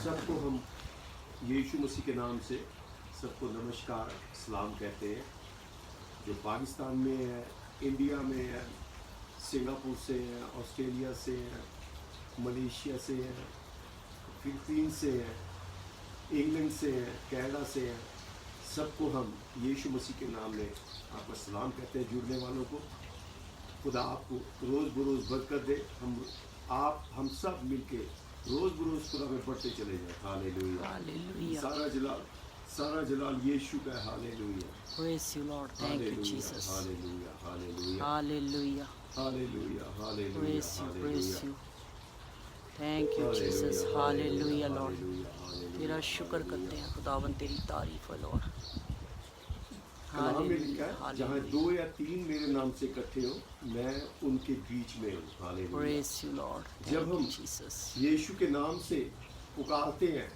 सबको हम यीशु मसीह के नाम से सबको नमस्कार सलाम कहते हैं। जो पाकिस्तान में है, इंडिया में है, सिंगापुर से है, ऑस्ट्रेलिया से है, मलेशिया से है, फिलीपीन से है, इंग्लैंड से है, कनाडा से है, सबको हम यीशु मसीह के नाम में आपका सलाम कहते हैं। जुड़ने वालों को खुदा आपको रोज़ बरोज़ बरकत दे। हम सब मिलके रोज़ बरोज़ खुदा में बढ़ते चले जाए। Hallelujah, Hallelujah. सारा जलाल यीशु का है। Hallelujah, Praise you, Lord. Thank you, Jesus. Hallelujah, hallelujah, Hallelujah. Hallelujah, hallelujah, Praise you, praise hallelujah, you. Thank you, Jesus. Hallelujah, Lord. तेरा शुक्र करते हैं खुदावन, तेरी तारीफ है Lord. कलाम में लिखा है, जहाँ Hallelujah. 2 या 3 मेरे नाम से इकट्ठे हो, मैं उनके बीच में हूँ। हालेलुया। Praise you, Lord. जब Thank हम you, Jesus. यीशु के नाम से पुकारते हैं,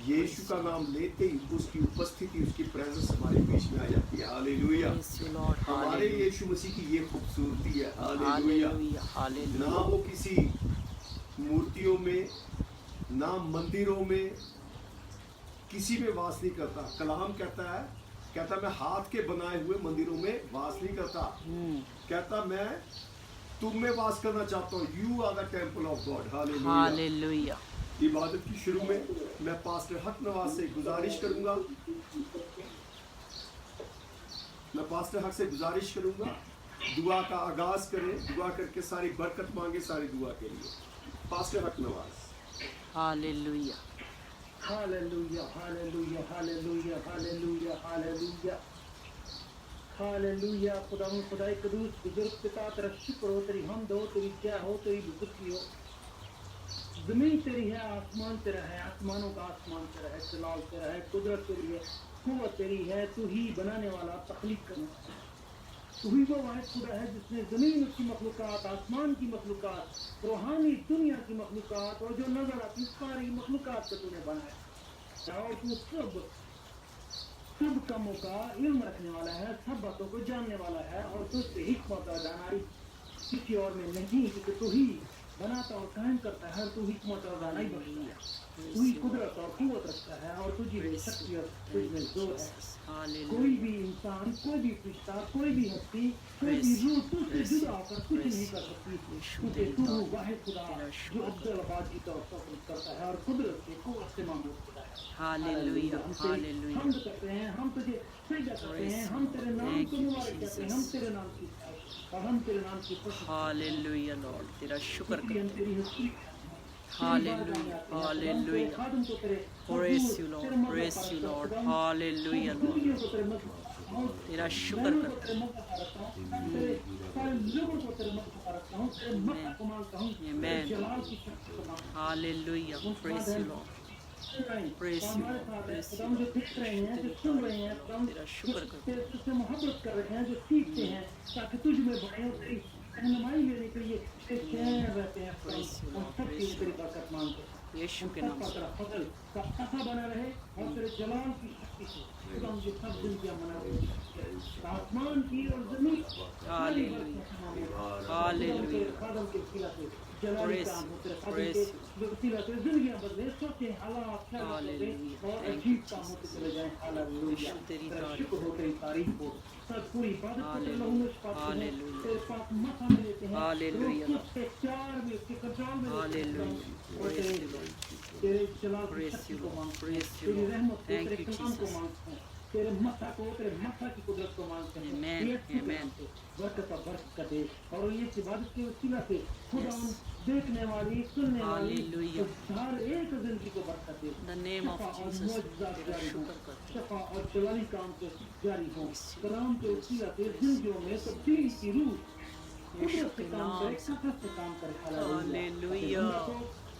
यीशु का नाम लेते ही उसकी उपस्थिति, उसकी प्रेजेंस हमारे बीच में आ जाती है। हालेलुया। Praise you, Lord. हमारे Hallelujah. यीशु मसीह की ये खूबसूरती है। हालेलुया। Hallelujah. ना Hallelujah. वो किसी मूर्तियों में, ना मंदिरों में, किसी में वास नहीं करता। कलाम कहता मैं हाथ के बनाए हुए मंदिरों में वास नहीं करता। कहता मैं तुम में वास करना चाहता हूँ। You are the temple of God. Hallelujah. Hallelujah. इबादत की शुरू में मैं पास्टर हक नवाज से गुजारिश करूंगा, दुआ का आगाज करें, दुआ करके सारी बरकत मांगे, सारी दुआ के लिए। पास्टर हक Nawaz. Hallelujah. Hallelujah, hallelujah, hallelujah, hallelujah, hallelujah. Hallelujah. खुदाई कदूस बुजुर्ग पिता, तेरा शुक्र हो, तेरी हमद हो, तेरी जय हो, तेरी बुजुर्गी हो। जमीन तेरी है, आसमान तेरा है, आसमानों का आसमान तेरा है, जलाल तेरा है, कुदरत तेरी है, कुव्वत तेरी है। तू ही बनाने वाला, तख्लीक करने वाला, तू ही वो वाहिद खुदा है जिसने जमीन की मखलूकात, आसमान की मखलूकात, रूहानी दुनिया की मखलूकात और जो नजर आती सारी मखलूकात को तूने बनाया। और तू सब कामों का इल्म रखने वाला है, सब बातों को जानने वाला है, और तुझसे हिकमत और दानाई किसी और में नहीं, क्योंकि तू ही बनाता और कायम करता है, तू हिकमत और दानाई बख्शता है, तू ही कुदरत और कुव्वत रखता है, और तुझी में शक्ति और तुझ में जोर है। कोई भी इंसान, कोई भी रिश्ता, कोई भी हस्ती, कोई भी रूह तुझसे जुदा होकर कुछ नहीं कर सकती, क्योंकि तू वाहिद खुदा जो अब्दुल आबादी का तौफीक करता है और कुदरत के कुव्वत से मामूल खुदा है। Hallelujah. Hallelujah. हम करते हैं, हम तुझे सजदा करते हैं, हम तेरे नाम को मुबारक कहते हैं, हम तेरे नाम की और हम तेरे नाम की प्रशंसा। Hallelujah, Lord. तेरा शुक्र हम करते हैं. तेरी हस्ती Hallelujah. Hallelujah. Praise you, Lord. Praise you, Lord. Hallelujah, Lord. तेरा शुक्र करते हैं. Amen. Hallelujah. Praise you, Lord. Praise you, Lord. Praise you, Lord. तेरा शुक्र करते हैं. तुझसे मोहब्बत कर रहे हैं, जो सीखते हैं ताकि तुझ में बढ़े, तेरी रहनुमाई लेने के लिए चैन रहते हैं। हम सब की तेरी बरकत मांगते हैं, यीशु के नाम से. तेरा फजल का ऐसा बना रहे, और तेरे जलाल की शक्ति से खुदा मुझे सब जिंदगियां मना रहे, आसमान की और जमीन Hallelujah. Hallelujah. खादम के वसीला से जलाली काम हो, तेरे खादम के वसीला से जिंदगियां बदले, सोचे हालात क्या बदले और अजीब काम होते चले जाएं। हालेलुया। तेरी शुक्र हो, तेरी तारीफ हो, सब पूरी इबादत को तेरे लहू में छुपाते हैं, हालेलुया. तेरे पाक मथा में लेते हैं, हालेलुया. रोज़ उसके प्यार में, उसके कंट्रोल में लेते हैं, Hallelujah. और Praise you, Lord. तेरे जलाल की Praise शक्ति you, को Lord. मांगते हैं, Praise you, तेरी Lord. रहमत को, Thank तेरे you, कलाम को Jesus. मांगते हैं, तेरे मथा को, तेरे मथा की कुदरत को मांगते हैं। Amen. ये अच्छी तरह Amen. से बरकत दे, और ये इबादत के वसीला से खुदा उन देखने वाली, सुनने वाली Hallelujah. हर एक जिंदगी को बरकत दे। In the name of शफा और Jesus. मुआजिज़ात तेरा जारी हो, शुक्र करते हैं. शफा और जलाली काम के जारी हो, कलाम के वसीला से जिंदगियों में तब्दीली की रूह कुदरत से काम करे, कसरत से काम करे। Hallelujah.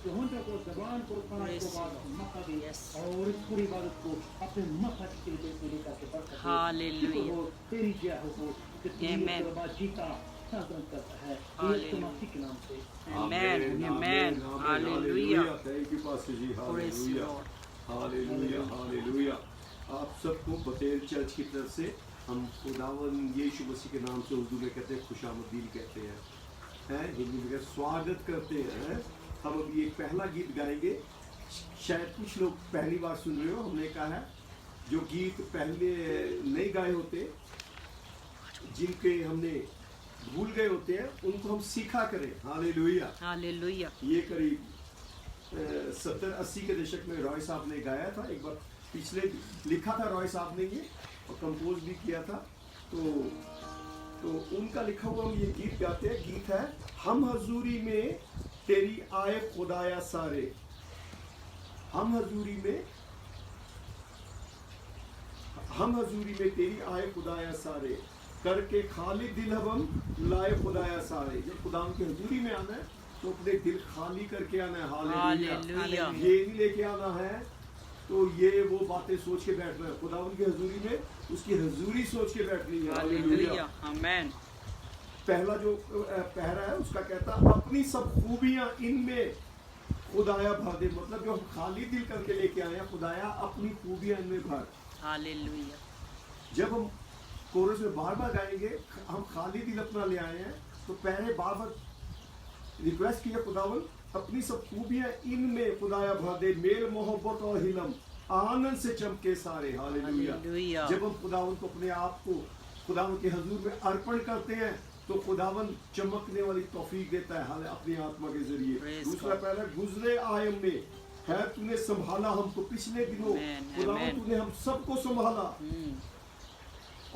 जो होंठों को, जबान को, कान को बात मक्का दे, और इस पूरी इबादत को अपने मक्का की तेरे में लेकर के बरकत दे। Hallelujah. शुक्र हो, तेरी जय हो, कि तू Amen. तेरा जीता शासन करता है। Hallelujah. यीशु मसीह के नाम से Amen. Amen. Hallelujah. Thank you pastor ji. Praise you, hallelujah, Lord. Hallelujah, hallelujah. आप सबको बतेल चर्च की तरफ से हम खुदावन यीशु मसीह के नाम से उर्दू में कहते हैं खुशामदीन कहते हैं, हिंदी में स्वागत करते हैं। हम अभी एक पहला गीत गाएंगे शायद कुछ लोग पहली बार सुन रहे हो, हमने कहा है जो गीत पहले नहीं गाए होते, जिनके हमने भूल गए होते हैं, उनको हम सीखा करें। Hallelujah, hallelujah. ये करीब 70-80 के दशक में रॉय साहब ने गाया था। एक बार पिछले लिखा था रॉय साहब ने ये, और कंपोज भी किया था। तो उनका लिखा हुआ हम ये गीत गाते हैं। गीत है हम हजूरी में तेरी आए खुदाया सारे। हम हजूरी में तेरी आए खुदाया सारे, करके खाली दिल हम लाए खुदाया सारे। जब खुदा की हजूरी में आना है तो अपने दिल खाली करके आना है। हालेलुया। ये नहीं लेके आना है तो ये वो बातें सोच के बैठना है। खुदा की हजूरी में उसकी हजूरी सोच के बैठनी है। हालेलुया, आमीन। पहला जो पहरा है उसका कहता अपनी सब खूबियां इनमें खुदाया भर दे। मतलब जो हम खाली दिल करके लेके आए हैं, खुदाया अपनी खूबियां इनमें भर। हालेलुया। जब हम कोरस में बार बार गाएंगे हम खाली दिल अपना ले आए हैं, तो पहले बार बार रिक्वेस्ट किया खुदावन अपनी सब खूबियां इनमें खुदाया भर दे, मेल मोहब्बत और हिलम आनंद से चमके सारे। हालेलुया। जब हम खुदावन को अपने आप को खुदावन के हजूर में अर्पण करते हैं तो खुदावन चमकने वाली तौफीक देता है हाले अपनी आत्मा के जरिए। दूसरा पहला गुजरे आयम में है तूने संभाला हमको। पिछले दिनों खुदावन तूने हम सबको संभाला,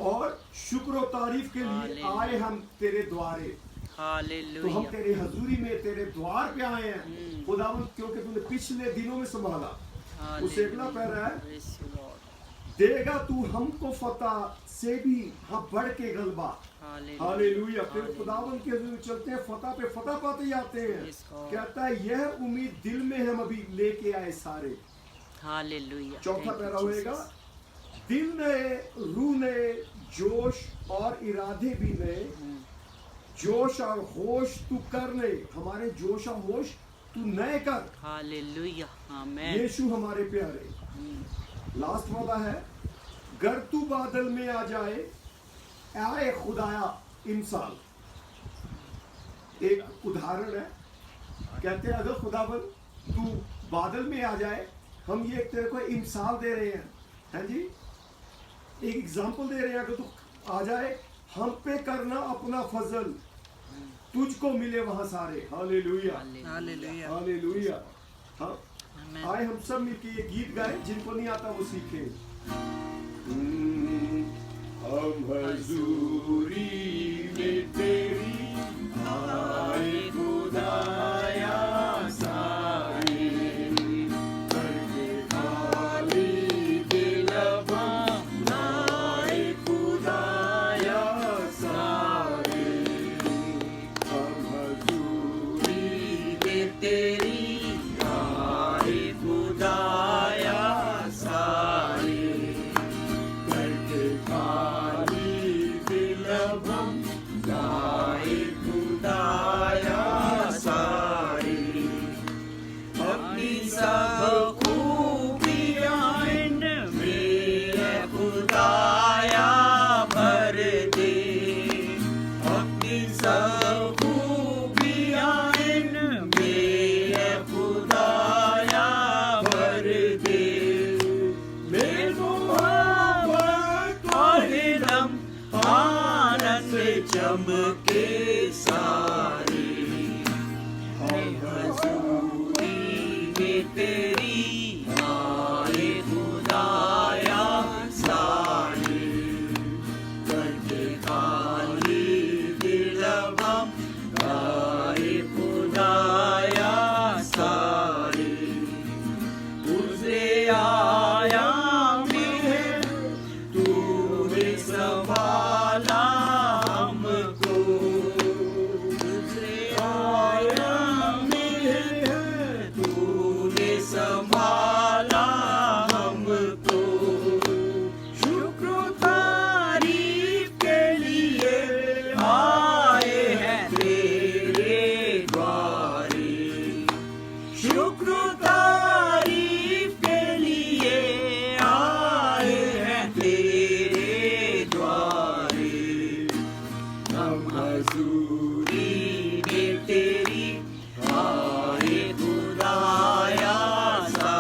और शुक्र और तारीफ के लिए आए हम तेरे द्वारे। तो हम तेरे हजूरी में तेरे द्वार पे आए हैं खुदावन, क्योंकि तूने पिछले दिनों में संभाला। उसे अगला पैरा है देगा तू हमको फतह से भी हाँ बढ़ के गलबा। हालेलुया। फिर खुदावन के हजूर चलते हैं, फतह पे फतह पाते जाते हैं। कहता है यह उम्मीद दिल में हम अभी लेके आए सारे। हालेलुया। चौथा पैरा होएगा दिल नए, रूह नए, जोश और इरादे भी नए, जोश और होश तू कर नए। हमारे जोश और होश तू नए कर। हालेलुया, आमीन। यीशु हमारे प्यारे। लास्ट वाला है गर तू बादल में आ जाए आए खुदाया इंसान। एक उदाहरण है, कहते हैं अगर खुदावन तू बादल में आ जाए, हम ये एक तरह को इंसान दे रहे हैं जी, एक एग्जाम्पल दे रहे हैं। अगर तू आ जाए हम पे करना अपना फजल, तुझको मिले वहां सारे। Hallelujah, hallelujah, hallelujah. हाँ, आए हम सब मिलके ये गीत गाए, जिनको नहीं आता वो सीखे। हम हजूरी में तेरी आए खुदाया सारे, करके खाली दिल आए खुदाया सारे। हम हजूरी में तेरी चमके सारे। हम हजूरी में तेरी आए खुदाया सारे, करके खाली दिल हम आए खुदाया सारे। गुजरे आया में तूने संभाला, हजूरी में तेरी आए खुदाया सारे।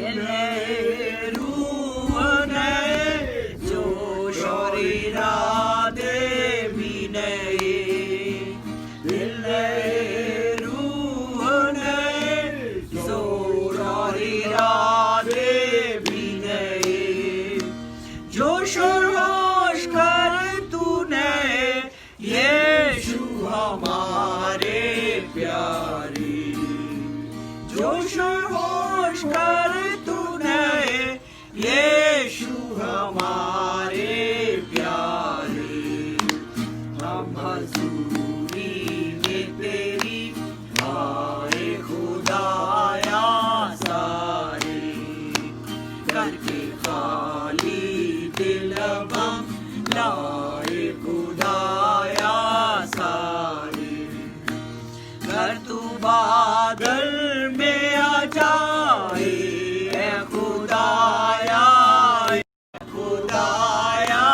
नए रूह नए जोश और इरादे भी नए, दिल नए रूह नए जोश और इरादे भी नए, जोश और होश कर तूने यीशु हमारे प्यारे, जोश और होश कर तूने यीशु हमारे प्यारे, हम हजूरी में तेरी आए खुदाया सारे, करके खाली दिल हम लाए खुदाया सारे, कर तू बादल में आ जाए ऐ खुदाया, खुदाया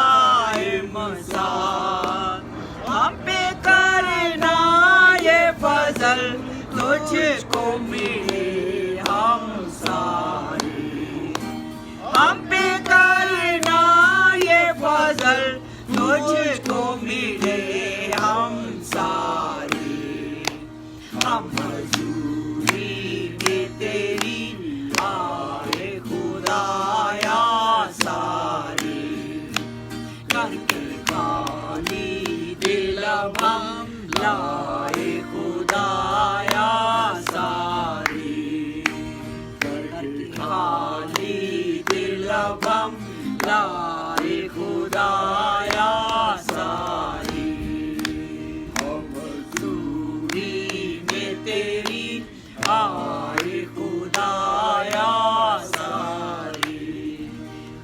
ऐ मसाल, हम पे करना ये फजल तुझको मिले हम सारे, हम पे करना ये फजल तुझको मिले हम सारे, हम हजूरी में तेरी आए खुदाया सारे, करके खाली दिल हम लाए खुदाया सारे, करके खाली दिल हम लाए खुदाया सारे, हम हजूरी में तेरी आए खुदाया सारे।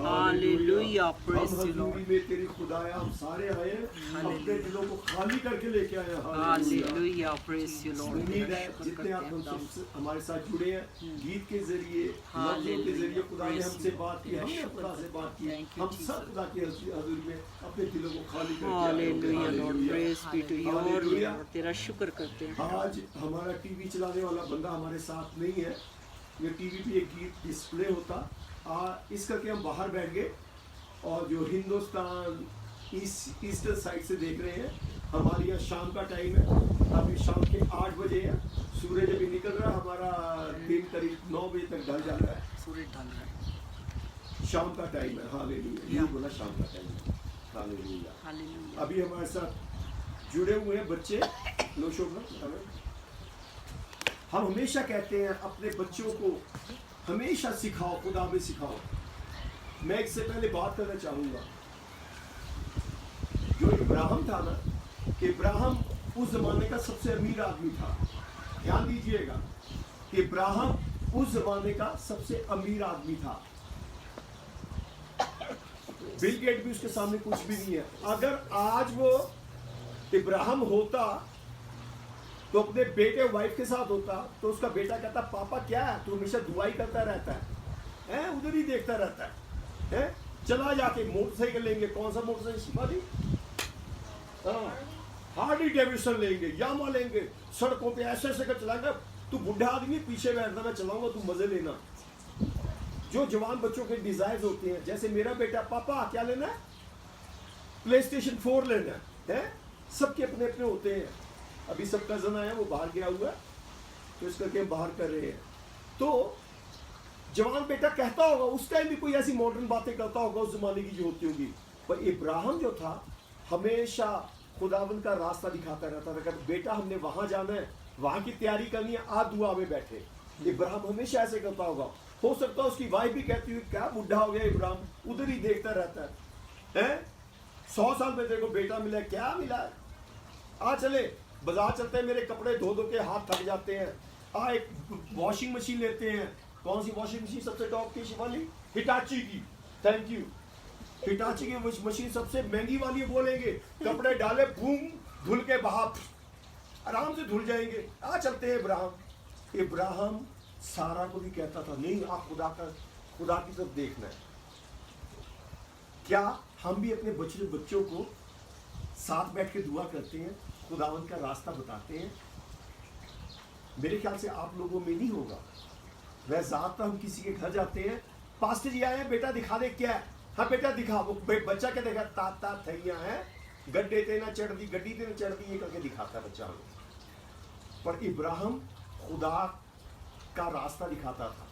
हालेलुया, हम प्रेज द हजूरी लॉर्ड, में तेरी खुदाया हम सारे आए हैं, अपने दिलों को खाली करके लेके आए हैं। Hallelujah. Hallelujah, praise the Lord. उम्मीद है जितने आप हमसे हमारे साथ जुड़े हैं, गीत के जरिए, लफ्जों के जरिए खुदा ने हमसे बात की, हमने खुदा से बात की, हम सब खुदा के हजूर में अपने दिलों को खाली करके आए हैं। Hallelujah Lord, hallelujah. Praise be to you hallelujah. Lord, तेरा शुक्र करते हैं। आज हमारा टीवी चलाने वाला बंदा हमारे साथ नहीं है, ये टीवी पे एक गीत डिस्प्ले होता, इस करके हम बाहर बैठ गए और जो हिंदुस्तान ईस्टर्न साइड से देख रहे हैं, हमारे यहाँ शाम का टाइम है, अभी शाम के 8 बजे है, सूरज अभी निकल रहा है, हमारा दिन करीब 9 बजे तक ढल जा रहा है, सूरज ढल रहा है। शाम का टाइम है। हालेलुया, ये बोला शाम का टाइम है। हालेलुया। हालेलुया। अभी हमारे साथ जुड़े हुए हैं बच्चे, लो शोभना, हम हमेशा कहते हैं अपने बच्चों को हमेशा सिखाओ, खुदा में सिखाओ। मैं इससे पहले बात करना चाहूँगा, जो इब्राहिम था ना, कि इब्राहिम उस जमाने का सबसे अमीर आदमी था। ध्यान दीजिएगा कि इब्राहिम उस जमाने का सबसे अमीर आदमी था। बिल गेट भी उसके सामने कुछ भी नहीं है। अगर आज वो इब्राहिम होता तो अपने बेटे वाइफ के साथ होता, तो उसका बेटा कहता, पापा क्या है, तू हमेशा दुआई करता रहता है, उधर ही देखता रहता है, चला जाके मोटरसाइकिल लेंगे, कौन सा मोटरसाइकिल शिवाजी, हार्ली डेविडसन लेंगे, यामा लेंगे, सड़कों पे ऐसे ऐसे कर चलाएंगे, तू बुढ़ा आदमी पीछे बैठना, मैं चलाऊंगा, तू मजे लेना। जो जवान बच्चों के डिजायर्स होते हैं, जैसे मेरा बेटा, पापा क्या लेना है, PlayStation 4 लेना है, सबके अपने अपने होते हैं। अभी सब कजन आया, वो बाहर गया हुआ, तो इस करके हम बाहर कर रहे हैं। तो जवान बेटा कहता होगा, उस टाइम भी कोई ऐसी मॉडर्न बातें करता होगा उस जमाने की जो होती होगी, पर इब्राहिम जो था हमेशा खुदावंद का रास्ता दिखाता रहता था, कहता बेटा हमने वहां जाना है, वहां की तैयारी करनी है, आज दुआ में बैठे। इब्राहिम हमेशा ऐसे करता होगा। हो सकता है उसकी वाइफ भी कहती हुई, क्या बुढ़ा हो गया इब्राहिम, उधर ही देखता रहता है, 100 साल में देखो बेटा मिला, क्या मिला, आ चले बाजार चलते हैं, मेरे कपड़े धो धो के हाथ थक जाते हैं, एक वॉशिंग मशीन लेते हैं। कौन सी वॉशिंग मशीन सबसे टॉप की शिवाली? हिटाची की, थैंक यू। हिटाची की मशीन सबसे महंगी वाली बोलेंगे, कपड़े डाले बूम, धुल के बाहर आराम से धुल जाएंगे, आ चलते हैं इब्राहिम। इब्राहिम सारा को भी कहता था, नहीं आप खुदा की तरफ देखना है। क्या हम भी अपने बच्चों को साथ बैठ के दुआ करते हैं, खुदावंद का रास्ता बताते हैं? मेरे ख्याल से आप लोगों में नहीं होगा, वह ज्यादातर हम किसी के घर जाते हैं, पास्टर जी आए हैं, बेटा दिखा दे क्या है, हाँ बेटा दिखा। वो बच्चा क्या देखा, ताता थैया है, गड्ढे ते ना चढ़ दी, गड्डी ते ना चढ़ दी, ये करके दिखाता बच्चा हमें। पर इब्राहिम खुदा का रास्ता दिखाता था।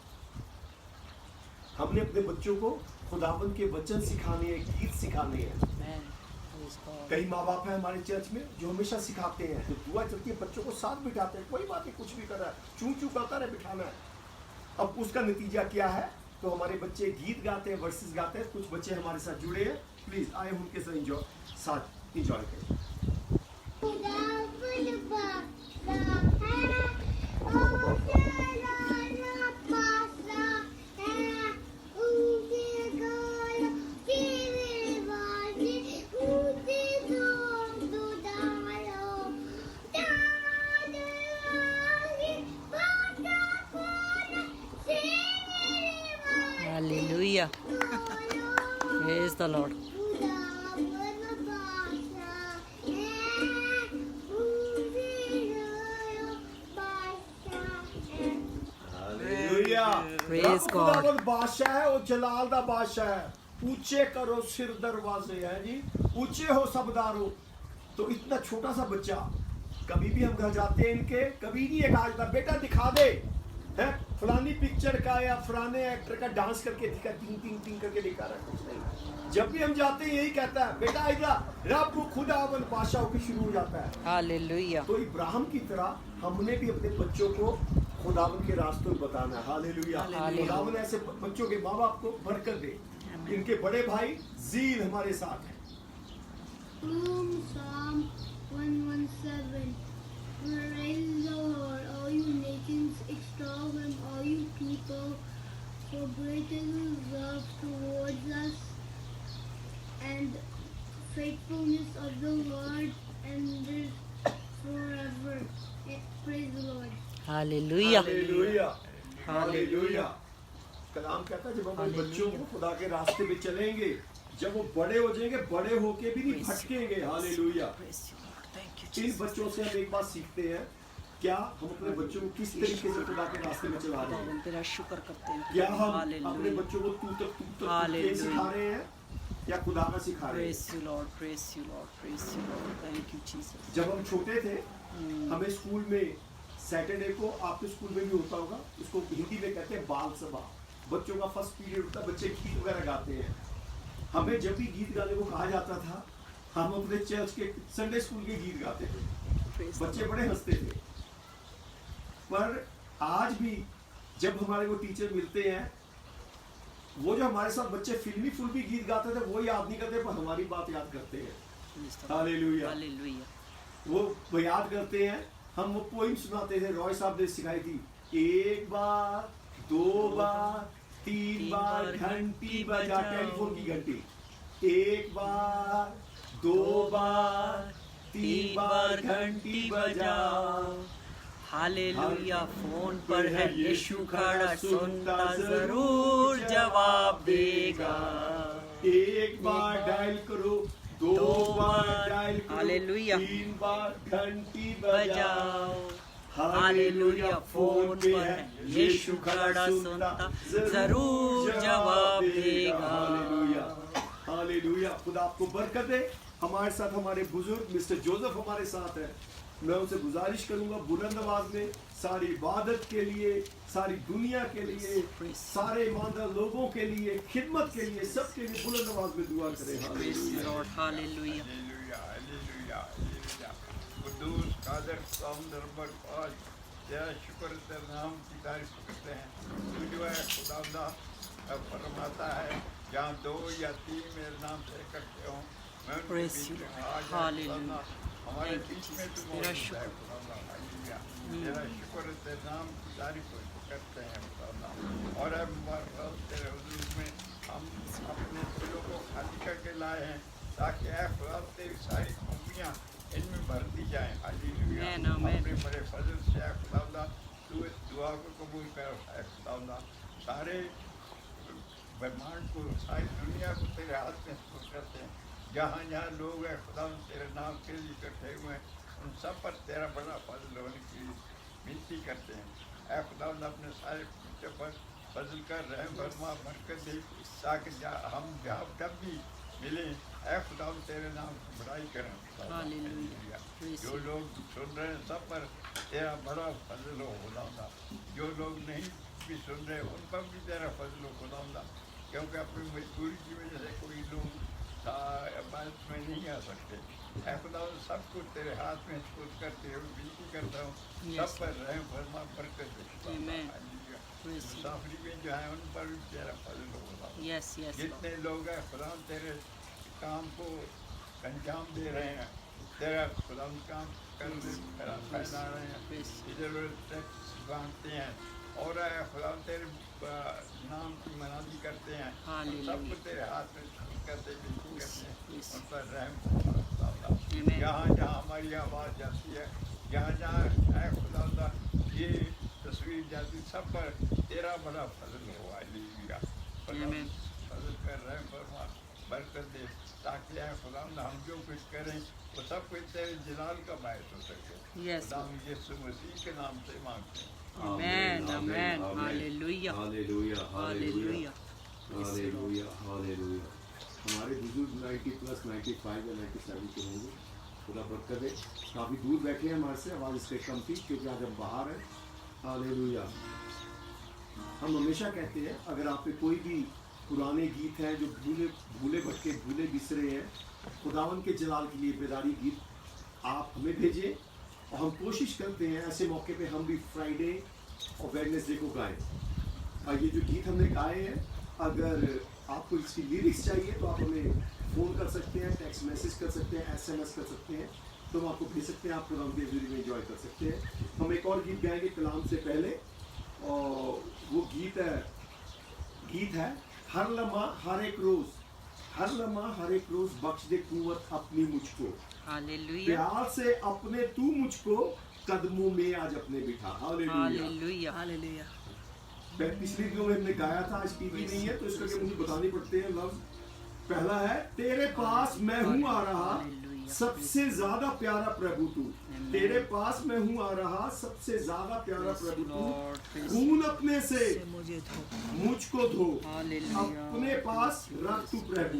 हमने अपने बच्चों को खुदावंद के वचन सिखाने हैं, गीत सिखाने हैं। Amen. Praise God. कई माँ बाप हैं हमारे चर्च में जो हमेशा सिखाते हैं, जब दुआ चलती है बच्चों को साथ बिठाते हैं, कोई बात नहीं, कुछ भी कर रहा है, चू चू करता रहे, बिठाना है। अब उसका नतीजा क्या है, तो हमारे बच्चे गीत गाते हैं, वर्सेस गाते हैं। कुछ बच्चे हमारे साथ जुड़े हैं, प्लीज आए उनके साथ इंजॉय करें। Hallelujah. Praise the Lord. Praise God. खुदावंद बादशाह है, वो जलाल दा बादशाह है। ऊंचे करो सिर दरवाजे है जी, ऊंचे हो सबदारो। तो इतना छोटा सा बच्चा, कभी भी हम घर जाते हैं इनके, कभी नहीं एक आज तक बेटा दिखा दे है फलानी पिक्चर का या फलाने एक्टर का डांस करके दिखा, टिंग टिंग टिंग करके दिखा रहा है, कुछ नहीं। जब भी हम जाते हैं यही कहता है, बेटा इधर रब खुदावंद बादशाह होकर शुरू हो जाता है। Hallelujah. तो इब्राहिम की तरह हमने भी अपने बच्चों को खुदावंद के रास्तों में बताना है। हालेलुया। हालेलुया। खुदावंद ऐसे बच्चों के माँ बाप को बरकत दे। इनके बड़े भाई जील हमारे साथ हैं। Psalm 117. Praise the Lord, all you nations, extol him, all you people, for great is his love towards us, and faithfulness of the Lord endures forever. Praise the Lord. Hallelujah. Hallelujah. Hallelujah. कलाम कहता है जब हम अपने बच्चों को खुदा के रास्ते पे चलेंगे, जब वो बड़े हो जाएंगे, बड़े होके भी नहीं भटकेंगे। Hallelujah. Praise you, Lord. Thank you, in Jesus. बच्चों से हम एक बात सीखते हैं, क्या हम अपने बच्चों को किस तरीके से खुदा के रास्ते में चला रहे हैं। खुदावंद तेरा शुक्र करते हैं। क्या हम अपने Hallelujah. बच्चों को तू तक Hallelujah. सिखा रहे हैं या खुदा का सिखा रहे हैं। Praise you, Lord. Praise you, Lord. Praise you, Lord. Thank you, Jesus. जब हम छोटे थे, हमें स्कूल में सैटरडे को, आपके स्कूल में भी होता होगा, उसको हिंदी में कहते हैं बाल सभा। बच्चों का फर्स्ट पीरियड होता है, बच्चे गीत वगैरह गाते हैं। हमें जब भी गीत गाने को कहा जाता था, हम अपने चर्च के संडे स्कूल के गीत गाते थे, Praise the बच्चे Lord. बड़े हंसते थे। पर आज भी जब हमारे को टीचर मिलते हैं, वो जो हमारे साथ बच्चे फिल्मी फुल्मी गीत गाते थे वो याद नहीं करते, पर हमारी बात याद करते हैं। Praise the Lord. Hallelujah. Hallelujah. वो याद करते हैं। हम वो पोइम सुनाते थे, रॉय साहब ने सिखाई थी, एक बार, दो बार, तीन बार घंटी बजा, टेलीफोन की घंटी। एक बार, दो बार, तीन बार घंटी बजाओ। हालेलुया। फोन पर है यीशु खड़ा, सुनता जरूर जवाब देगा। एक बार डायल करो, दो बार डायल करो, हालेलुया। तीन बार घंटी बजाओ। बजाओ। हालेलुया। फोन पर है यीशु खड़ा, सुनता जरूर जवाब देगा। हालेलुया। हालेलुया। खुदा आपको बरकत दे। हमारे साथ हमारे बुजुर्ग मिस्टर जोसेफ हमारे साथ है। मैं उनसे गुजारिश करूंगा बुलंद आवाज में, सारी इबादत के लिए, सारी दुनिया के लिए, सारे ईमानदार लोगों के लिए, खिदमत के लिए, सबके लिए बुलंद आवाज में दुआ करें। Praise the Lord. Hallelujah. Hallelujah, hallelujah, hallelujah. कुद्दूस, कादर, सौंदर, बरपाल, तेरा शुक्र, तेरा नाम की तारीफ करते हैं। तू जो है खुदावंदा फरमाता है, जहाँ दो या तीन मेरे नाम से इकट्ठे हों, मैं उनके Praise बीच you, में Lord. आ जाऊँ। Hallelujah. हमारे Thank you, बीच में Jesus. तू तेरा मौजूद है शुक्र। खुदावंदा। हालेलुया। तेरा शुक्र, तेरे नाम की तारीफ करते हैं खुदावंदा। और अब तेरे हुजूर में हम अपने दिलों को खाली करके लाए हैं, ताकि ऐ खुदा तेरी सारी खूबियाँ इनमें भर दी जाएं। हालेलुया। Amen, amen. अपने बड़े फजल से ऐ खुदावंदा तू इस दुआ को कबूल कर। ऐ खुदावंदा सारे ब्रह्मांड को, सारी दुनिया को तेरे हाथ में सुपुर्द करते हैं। जहाँ जहाँ लोग हैं खुदावंद तेरे नाम के लिए इकट्ठे हुए हैं, उन सब पर तेरा बड़ा फजल होने की विनती करते हैं। ऐ खुदावंद अपने सारे के पर फजल कर रहम फरमा बरकत दे ताकि हम जब भी मिले ऐ खुदा तेरे नाम की बड़ाई करें। हालेलुया। जो लोग सुन रहे हैं सब पर तेरा बड़ा फजल हो खुदा। जो लोग नहीं भी सुन रहे उन पर भी तेरा फजल हो खुदा, क्योंकि अपनी मजबूरी की वजह से कोई लोग इबादत में नहीं आ सकते। ऐ खुदा सब कुछ तेरे हाथ में स्पुर्द करते हुए विनती करता हूँ सब पर रहम फरमा बरकत दे। मुसाफरी में जो है उन पर भी तेरा फजल हो खुदा। यस यस जितने लोग हैं खुदा तेरे काम को अंजाम दे रहे हैं, तेरा खुदा काम कर फैला रहे हैं, इधर उधर टैक्स बांटते हैं और खुदा तेरे नाम की मनादी करते हैं, सबको तेरे हाथ में करते हैं उन पर रहम। जहाँ जहाँ हमारी आवाज़ जाती है, जहाँ जहाँ है खुदा ये तस्वीर जाती, सब पर तेरा बड़ा फजल हो। हालेलुया। फजल कर रहम फरमा बरकत दे ताकि है खुदा हम जो कुछ करें वो सब कुछ तेरे जलाल का बायस हो सके। खुदा यीशु मसीह के नाम से मांगते हैं। Amen amen hallelujah hallelujah hallelujah hallelujah hallelujah. हमारे बुजुर्ग 90+, 95 या 97 के होंगे, खुदा बरकत दे। काफ़ी दूर बैठे हैं हमारे से, आवाज़ इससे कम थी क्योंकि आज हम बाहर हैं। हालेलुया। हम हमेशा कहते हैं अगर आप पे कोई भी पुराने गीत हैं जो भूले भटके भूले बिसरे हैं, खुदावन के जलाल के लिए बेदारी गीत आप हमें भेजें और हम कोशिश करते हैं ऐसे मौके पे हम भी फ्राइडे और वेडनेसडे को गाएं। और ये जो गीत हमने गाए हैं, अगर आपको इसकी लिरिक्स चाहिए तो आप हमें फ़ोन कर सकते हैं, टेक्स्ट मैसेज कर सकते हैं, SMS कर सकते हैं, तो हम आपको भेज सकते हैं। आप खुदावन की हज़ूरी में एंजॉय कर सकते हैं। हम एक और गीत गाएंगे कलाम से पहले, और वो गीत है हर लम्हा हर एक रोज, हर लम्हा हर एक रोज बख्श दे कुव्वत अपनी मुझको, हालेलुया प्यार से अपने तू मुझको कदमों में आज अपने बिठा। Hallelujah hallelujah. पिछले दिनों में हमने गाया था, आज टीवी नहीं है तो इसका मुझे बताने पड़ते हैं लफ्ज। पहला है तेरे पास मैं हूँ आ रहा, सबसे ज्यादा प्यारा प्रभु तू, तेरे पास मैं हूँ आ रहा, सबसे ज्यादा प्यारा प्रभु तू, खून अपने से मुझको धो, अपने पास रख तू प्रभु।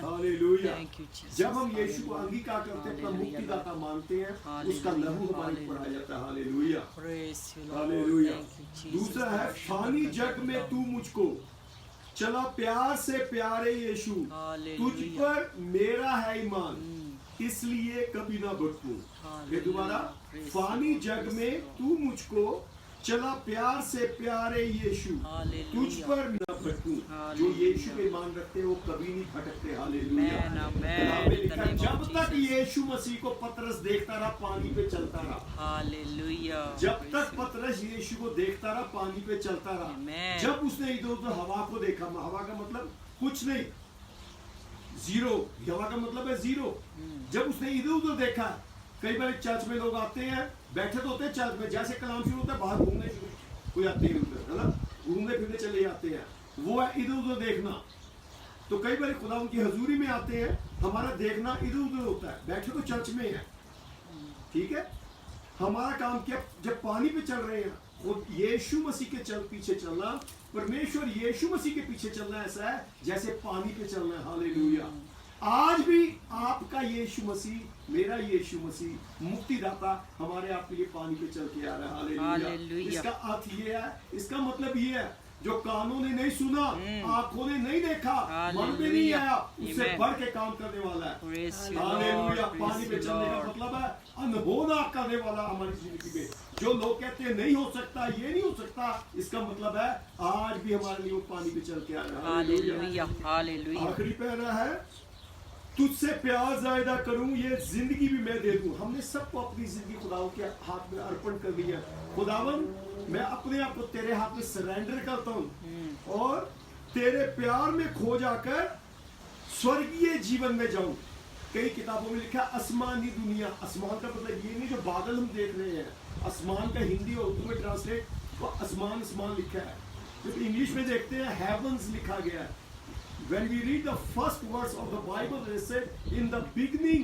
हालेलुया। जब हम यीशु को अंगीकार करते हैं, अपना मुक्तिदाता मानते हैं, उसका लहू हमारे ऊपर आ जाता है। Hallelujah hallelujah. दूसरा है फानी जग में तू मुझको चला, प्यार से प्यारे यीशु, तुझ पर मेरा है ईमान, इसलिए कभी ना भटकूं। ये दोबारा, फानी जग में तू मुझको चला, प्यार से प्यारे यीशु, तुझ पर न भटकूं। जो यीशु पे ईमान रखते हैं वो कभी नहीं भटकते। हालेलुया। जब तक यीशु मसीह को पतरस देखता रहा, पानी पे चलता रहा। हालेलुया। जब तक पतरस यीशु को देखता रहा, पानी पे चलता रहा। जब उसने इधर उधर हवा को देखा, हवा का मतलब कुछ नहीं, जीरो, हवा का मतलब है जीरो। जब उसने इधर उधर देखा, कई बार चर्च में लोग आते हैं, बैठे तो होते हैं चर्च में, जैसे कलाम शुरू होता है बाहर घूमने कोई आते हैं उधर, है ना, घूमने फिरने चले जाते हैं, वो है इधर उधर देखना। तो कई बार खुदा उनकी हजूरी में आते हैं, हमारा देखना इधर उधर होता है, बैठे तो चर्च में है, ठीक है। हमारा काम क्या, जब पानी पे चल रहे हैं, खुद यीशु मसीह के पीछे चलना, परमेश्वर यीशु मसीह के पीछे चलना ऐसा है जैसे पानी पे चलना है। हालेलुया। आज भी आपका यीशु मसीह, मेरा यीशु मसीह मुक्तिदाता हमारे आपके लिए पानी पे चल के आ रहा है। हालेलुया। इसका अर्थ ये है, इसका मतलब ये है, जो कानों ने नहीं सुना, आंखों ने नहीं देखा, मन में नहीं आया, उससे बढ़ के काम करने वाला है। हालेलुया। पानी पे चलने का मतलब है अनहोना करने वाला हमारी जिंदगी में। जो लोग कहते हैं नहीं हो सकता, ये नहीं हो सकता, इसका मतलब है आज भी हमारे लिए वो पानी पे चल के आ रहा है। Hallelujah hallelujah. आखिरी पहला है तुझसे प्यार ज्यादा करूं, ये जिंदगी भी मैं दे दूं। हमने सबको अपनी जिंदगी खुदावन के हाथ में अर्पण कर दी है। खुदावन, मैं अपने आप को तेरे हाथ में सरेंडर करता हूं और तेरे प्यार में खो जाकर स्वर्गीय जीवन में जाऊं। कई किताबों में लिखा है आसमानी दुनिया। आसमान का मतलब ये नहीं जो बादल हम देख रहे हैं, आसमान का हिंदी और उर्दू में ट्रांसलेट वो आसमान आसमान लिखा है, तो इंग्लिश में देखते हैं हेवंस लिखा गया है। When we read the first verse of the Bible, it said, "In the beginning,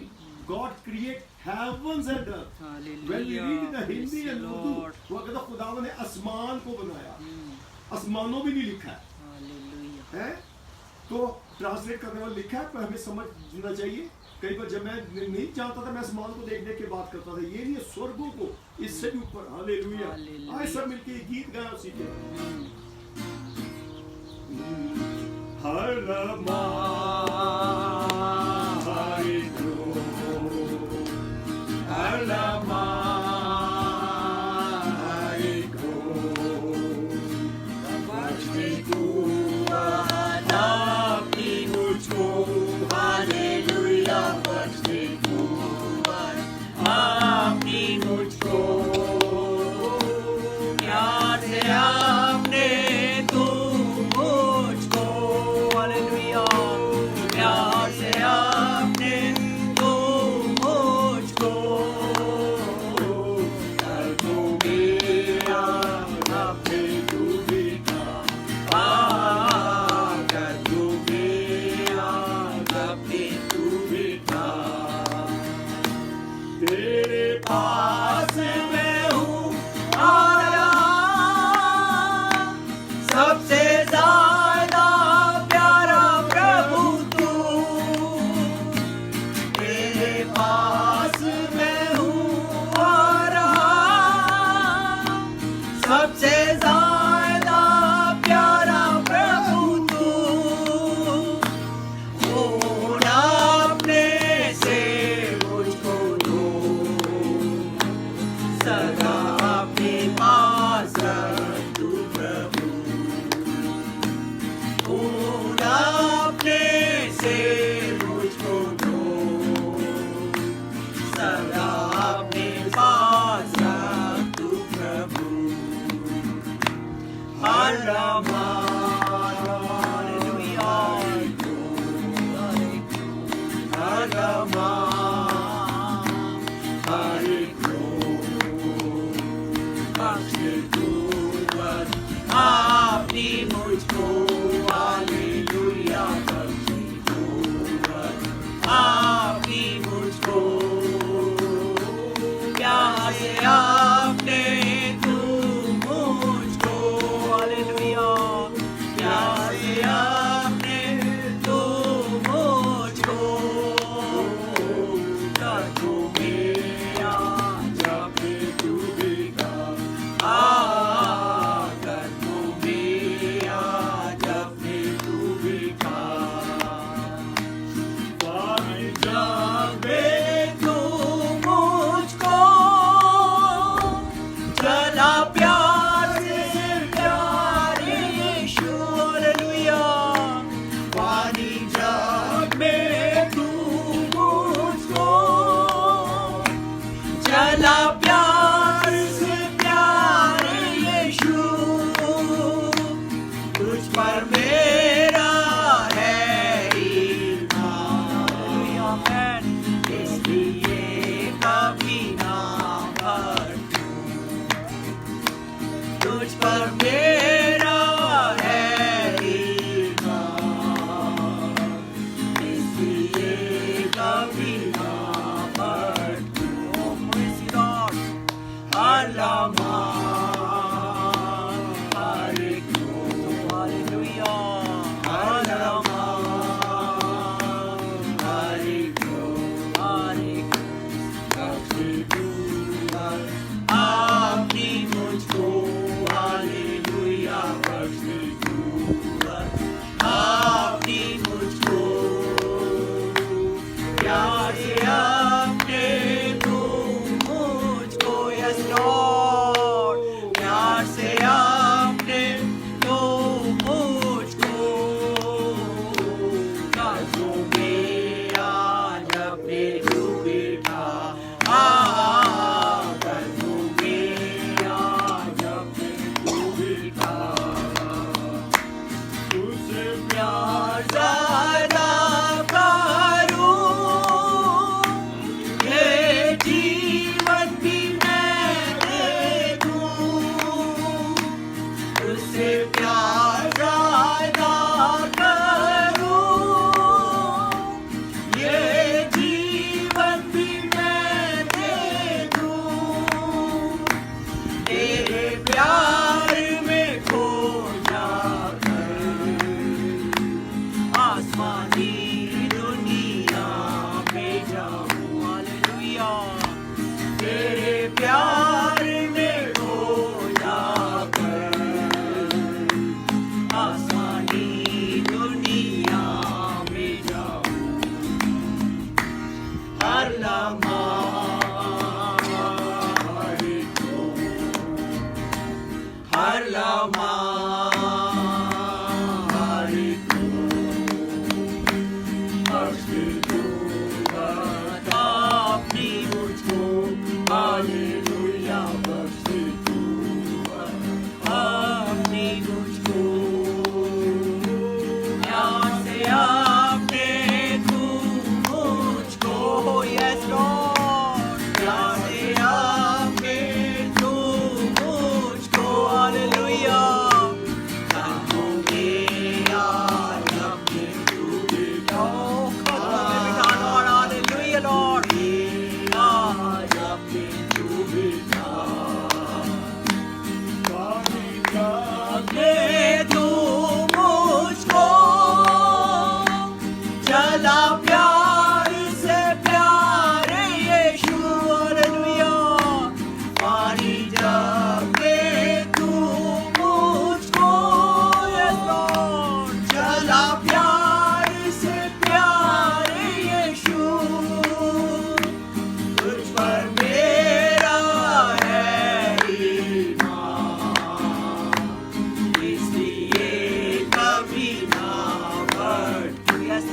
God created heavens and earth." When we read in the Hindi and Urdu, वो कहता खुदावन ने आसमान को बनाया। आसमानों में नहीं लिखा है, Hallelujah. है? तो ट्रांसलेट करने वाला लिखा है, पर हमें समझना चाहिए। कई बार जब मैं नहीं जानता था, मैं आसमान को देखने की बात करता था, ये नहीं है स्वर्गों को, इससे भी ऊपर। हालेलुया। हालेलुया। आए सब मिलके ये गीत गाया उसी के।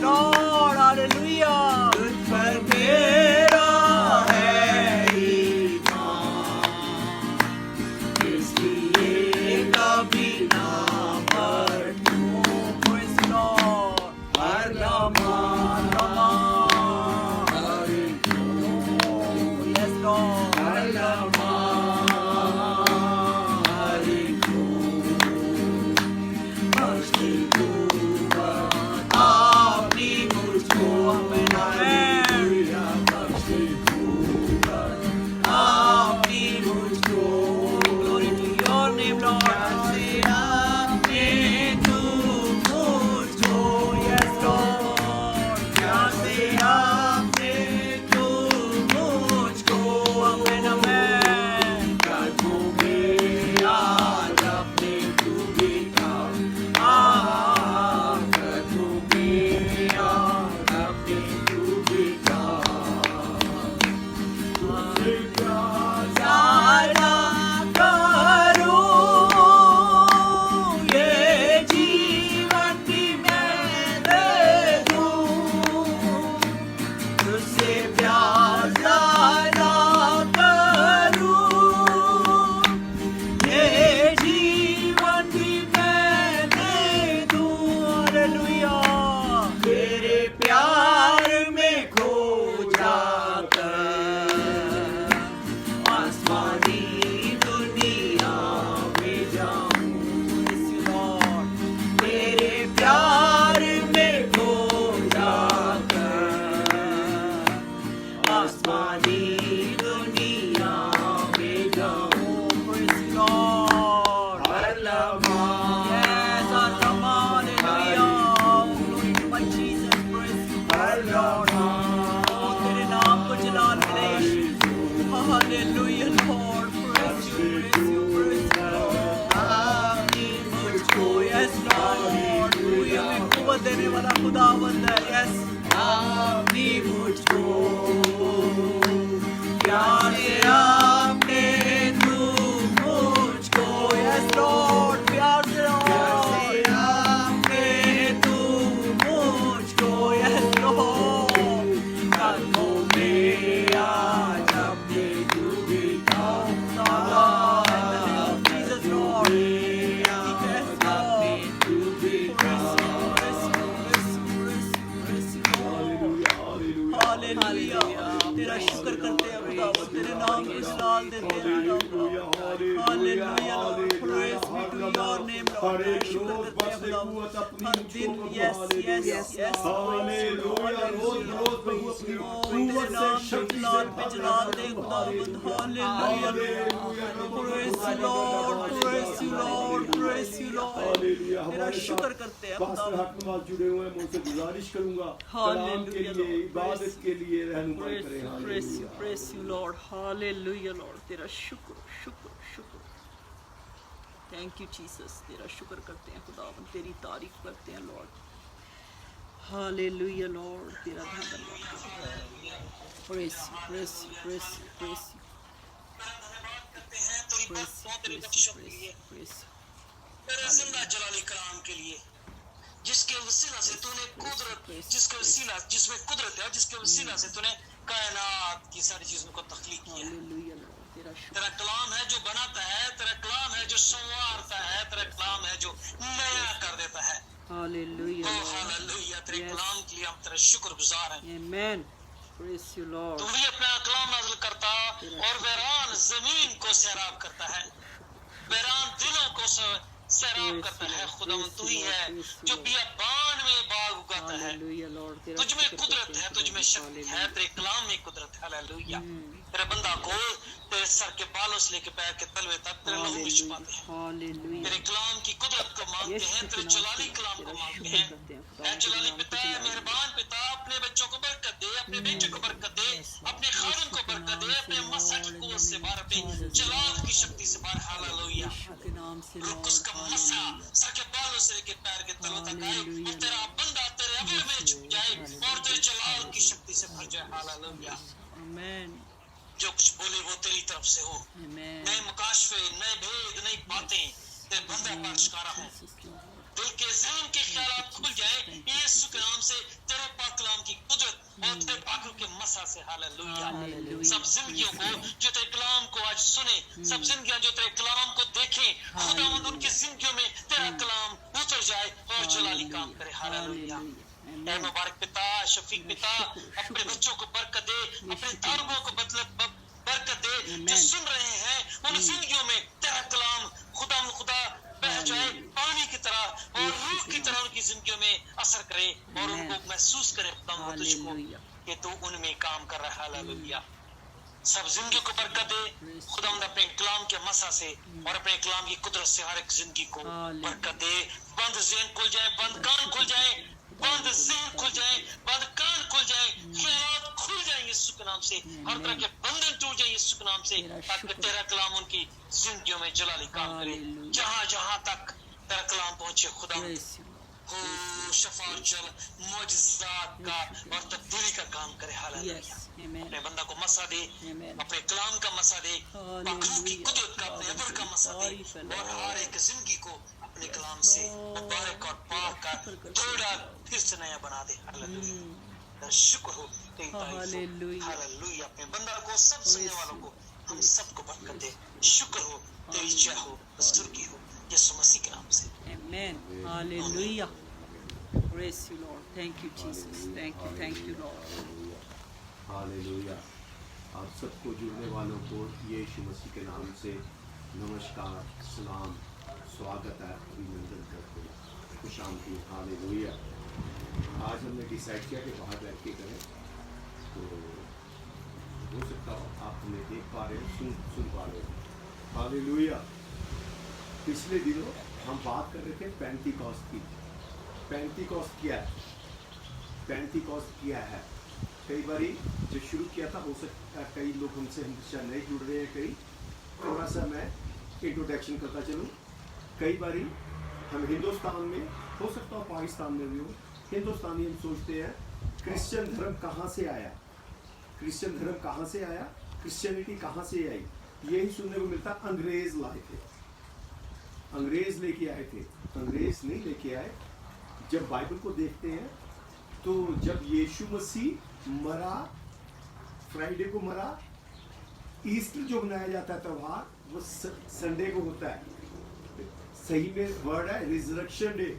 Lord, hallelujah. तुझ पर मेरा है ईमान, इसलिए कभी ना भटकूं। Praise the Lord. हर लम्हा Yes, Lord. हर लम्हा हर एक बख्शी तू अपनी मुझको हालेलुया, बख्शी तू अपनी मुझको। Glory to your name, Lord. कैसे आपने तू मुझको, Yes, Lord. कैसे आपने तू मुझको Amen, amen. कदमों में आज अपने तू बिठा, कदमों में आज अपने तू बिठा। तुझसे प्यार ज़्यादा करूं, ये जीवन भी मैं दे दूं। तुझसे प्यार ज़्यादा करूं, ये जीवन भी मैं दे दूं। Hallelujah. तेरे प्यार में खो जाकर आसमानी दुनिया में जाऊं। Praise you, Lord. तेरे प्यार में खो जाकर आसमानी दुनिया में जाऊं। Praise you, Lord. हर लम्हा Yes, hallelujah. Glory to my Jesus. Praise you, her Lord. लम्हा Oh, तेरे नाम को जलाल मिले यीशु। Hallelujah, Lord. Praise you, Lord. अपनी मुझको Oh, yes, Lord. तू ही हमें कुव्वत देने वाला खुदावंद है. Yes. अपनी मुझको प्यार से आपने तू मुझको। Yes, Lord. प्यार से प्यार Lord. से आपने तू मुझको। Yes, Lord. कदमों में आज अपने तू बिठा, Jesus, Lord. आज अपने तू बिठा। हालेलुया। तेरा शुक्र करते हैं खुदावंद, तेरे नाम को जलाल देते हैं खुदावंद। Hallelujah lord, praise be to your name lord. तेरा शुक्र करते हैं खुदावंद हर दिन। Yes yes yes hallelujah. रोज रोज प्रभु अपनी तेरे नाम को जलाल पे जलाल दे खुदावंद। Hallelujah praise you lord, praise you lord, praise you lord. Hallelujah. तेरा हमारे शुक्र साथ करते हैं पास्टर खुदावंद। हकमाल जुड़े हुए हैं, मैं उनसे गुजारिश करूंगा कलाम के हालेलुया लिए, लॉर्ड, इबादत के लिए रहनुमाई Praise करें। you, hallelujah. praise you, Lord. Hallelujah, Lord. तेरा शुक्र शुक्र शुक्र। Thank you, Jesus. तेरा शुक्र करते हैं खुदावंद, तेरी तारीफ करते हैं लॉर्ड। Hallelujah, Lord. तेरा धन्यवाद। Praise you, praise you, praise you, praise you. Praise you, praise you, praise you, praise you. तेरे जिंदा जलाली कलाम के लिए जिसके वसीला से तूने कुदरत, जिसके वसीला जिसमें कुदरत है, जिसके वसीला से तूने कायनात की सारी चीजों को तख्लीक किया। Hallelujah, Lord. तेरा शुक्र। तेरा कलाम है जो बनाता है, तेरा कलाम है जो संवारता है, तेरा कलाम है जो नया कर देता है। Hallelujah, ओ Lord. हालेलुया, तेरे Yes. कलाम के लिए हम तेरा शुक्रगुजार हैं। Amen. Praise you, Lord. तू भी अपना कलाम नाज़िल करता और वीरान जमीन को सैराब करता है, वीरान दिलों को सैराब करता है। खुदावंद तू ही है जो बियाबान में बाग उगाता है। Hallelujah, Lord. तेरा तुझ में शुक्र कुदरत करते है, हैं तुझ में खुदावंद। शक्ति है, तेरे कलाम में कुदरत है। हालेलुया। तेरे बंदा को तेरे सर के बालों से लेके पैर के तलवे तक तेरे लहू में छुपाते हैं। Hallelujah. तेरे कलाम की कुदरत को मांगते यीशु हैं, के तेरे नाम से जलाली कलाम को तेरा मांगते शुक्र हैं। करते हैं खुदा। ऐ जलाली पिता, ऐ मेहरबान पिता, अपने बच्चों को बरकत दे, अपने बेटे को बरकत दे, अपने खादिम को बरकत दे, अपने मसा की कुव्वत से भर, अपने जलाल की शक्ति से भर। हालेलुया। यीशु के नाम से रुक लॉर्ड। उसका मसा सर के बालों से लेके पैर के तलों तक आए और तेरा बंदा तेरे अबे में छुप जाए और तेरे जलाल की शक्ति से भर जाए। हालेलुया। आमेन जो कुछ बोले वो तेरी तरफ से हो। आमेन। नए मुकाशफे, नए भेद, नई बातें तेरे बंदा पर आश्कारा हो। दिल के ज़हन के ख्यालात खुल जाए यीशु के नाम से। तेरे के मसा से। हालेलुया। हालेलुया। सब जिंदगियों को जो तेरे कलाम को आज सुने, सब जिंदगियां जो तेरे कलाम को देखें, खुदावंद उनकी जिंदगियों में तेरा कलाम उतर जाए और जलाली काम करे। हालेलुया। ऐ मुबारक पिता, शफीक पिता, अपने बच्चों को बरकत दे, अपने तारुबों को बरकत दे, जो सुन रहे हैं उन जिंदगियों में तेरा कलाम खुदा बह जाए पानी की तरह और रूह की तरह उनकी जिंदगियों में असर करे और उनको महसूस करे खुदा तुझको कि तू उनमें काम कर रहा है। हालेलुया। सब जिंदगी को बरकत दे खुदावंद, अपने कलाम के मसा से और अपने कलाम की कुदरत से हर एक जिंदगी को बरकत दे। बंद ज़हन खुल जाए, बंद कान खुल जाए, बंद ज़हन खुल जाए, बंद कान खुल जाए, ख्यालात खुल जाए यीशु के नाम से, हर तरह के बंधन टूट जाए यीशु के नाम से, ताकि तेरा कलाम उनकी जिंदगियों में जलाली काम करे। जहाँ जहाँ तक तेरा कलाम पहुंचे खुदा हो शफा जल मौजज़ात का और तब्दीली का काम करे। हालेलुया। अपने बंदा को मसा दे, अपने कलाम का मसा दे, रूह की कुदरत का, अपने अबर का मसा दे और हर एक जिंदगी को अपने कलाम से मुबारक और पाक कर थोड़ा फिर से नया बना दे। हालेलुया। शुक्र हो तेरी तारीफ। हालेलुया। अपने बंदा को, सब सुनने वालों को, हम सबको बरकत दे। शुक्र हो तेरी जय हो, बुजुर्गी हो, यीशु मसीह के नाम से। Amen. Hallelujah. Praise you, Lord. Thank you, Jesus. Thank you, Lord. Hallelujah. आप सबको, जुड़ने वालों को यीशु मसीह के नाम से नमस्कार, सलाम, स्वागत है, अभिनंदन करते हैं, खुश आमदीद। हालेलुया। आज हमने डिसाइड किया कि बाहर बैठ के करें, तो हो सकता हो आप हमें देख पा रहे हो, सुन पा रहे हो। हालेलुया। पिछले दिनों हम बात कर रहे थे पेंटिकॉस्ट की। पेंटिकॉस्ट क्या है? पेंटिकॉस्ट क्या है? कई बारी जो शुरू किया था, हो सकता कई लोग हमसे हमेशा नहीं जुड़ रहे हैं, कई थोड़ा सा मैं इंट्रोडक्शन करता चलूँ। कई बारी हम हिंदुस्तान में, हो सकता हो पाकिस्तान में भी हो, हिंदुस्तानी हम सोचते हैं क्रिश्चियन धर्म कहाँ से आया, क्रिश्चियन धर्म कहाँ से आया, क्रिश्चियनिटी कहाँ से आई। यही सुनने को मिलता, अंग्रेज लाए थे, अंग्रेज लेके आए थे। अंग्रेज नहीं लेके आए। जब बाइबल को देखते हैं तो जब यीशु मसीह मरा, फ्राइडे को मरा, ईस्टर जो मनाया जाता है त्यौहार, वो संडे को होता है। सही में वर्ड है रिजरेक्शन डे।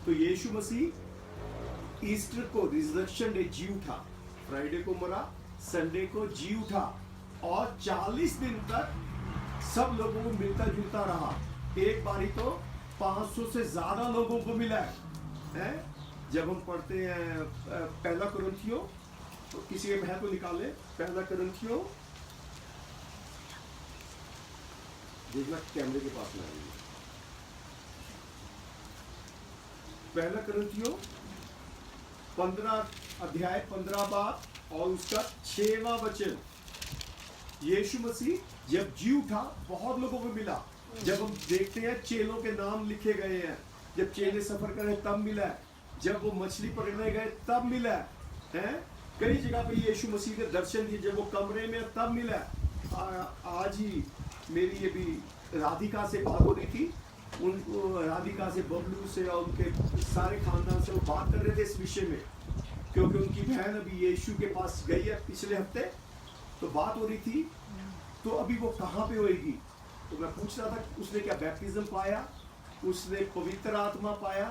तो यीशु मसीह ईस्टर को, रिजरेक्शन डे, जी उठा। फ्राइडे को मरा, संडे को जी उठा और 40 दिन तक सब लोगों को मिलता जुलता रहा। एक बारी तो 500 से ज्यादा लोगों को मिला है। जब हम पढ़ते हैं पहला कुरिन्थियों, तो किसी के महल को निकाले, पहला कुरिन्थियों, देखना कैमरे के पास में आएंगे, पहला कुरिन्थियों 15 अध्याय 15 बाब और उसका 6वां वचन। यीशु मसीह जब जी उठा, बहुत लोगों को मिला। जब हम देखते हैं चेलों के नाम लिखे गए हैं, जब चेले सफर करे तब मिला है, जब वो मछली पकड़ने गए तब मिला है। कई जगह पे यीशु मसीह के दर्शन दिए, जब वो कमरे में तब मिला है। आज ही मेरी ये भी राधिका से बात हो रही थी, उनको राधिका से, बबलू से और उनके सारे खानदान से वो बात कर रहे थे इस विषय में, क्योंकि उनकी बहन अभी यीशु के पास गई है पिछले हफ्ते, तो बात हो रही थी। तो अभी वो कहाँ पे होएगी, तो मैं पूछ रहा था उसने क्या बैप्टिज्म पाया, उसने पवित्र आत्मा पाया।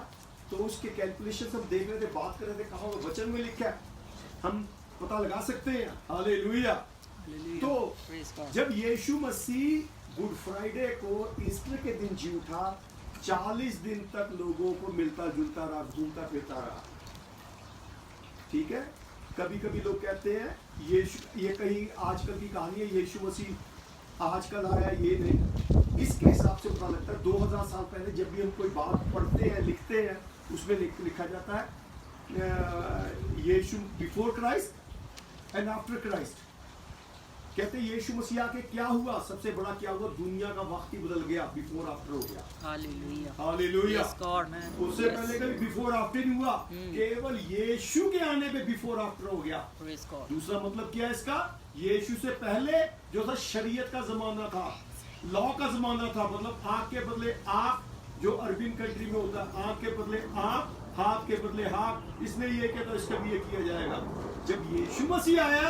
तो उसके कैलकुलेशन सब देख रहे थे, बात कर रहे थे, कहाँ वो वचन में लिखा है, हम पता लगा सकते हैं। हालेलुया। तो जब यीशु मसीह गुड फ्राइडे को, ईस्टर के दिन जी उठा, 40 दिन तक लोगों को मिलता जुलता रहा, घूमता फिरता रहा। ठीक है। कभी कभी लोग कहते हैं ये कहीं आजकल की कहानी है, यीशु मसीह आजकल आया, ये नहीं। इसके हिसाब से पता लगता है 2000 साल पहले जब भी हम कोई बात पढ़ते हैं, लिखते हैं, उसमें लिखा जाता है Yeshu before Christ and after Christ. कहते हैं यीशु मसीह आके क्या हुआ, सबसे बड़ा क्या हुआ, दुनिया का वक्त ही बदल गया, बिफोर आफ्टर हो गया। Hallelujah. Hallelujah. Yes, God, man. उससे पहले कभी बिफोर आफ्टर नहीं हुआ, केवल यीशु के आने पे बिफोर आफ्टर हो गया। Praise God. दूसरा मतलब क्या है इसका, यीशु से पहले जो था शरीयत का जमाना था, लॉ का जमाना था, मतलब आंख के बदले आंख, जो अरबियन कंट्री में होता है, आंख के बदले आंख, हाथ के बदले हाथ, इसने ये किया तो इसका भी ये किया जाएगा। जब यीशु मसीह आया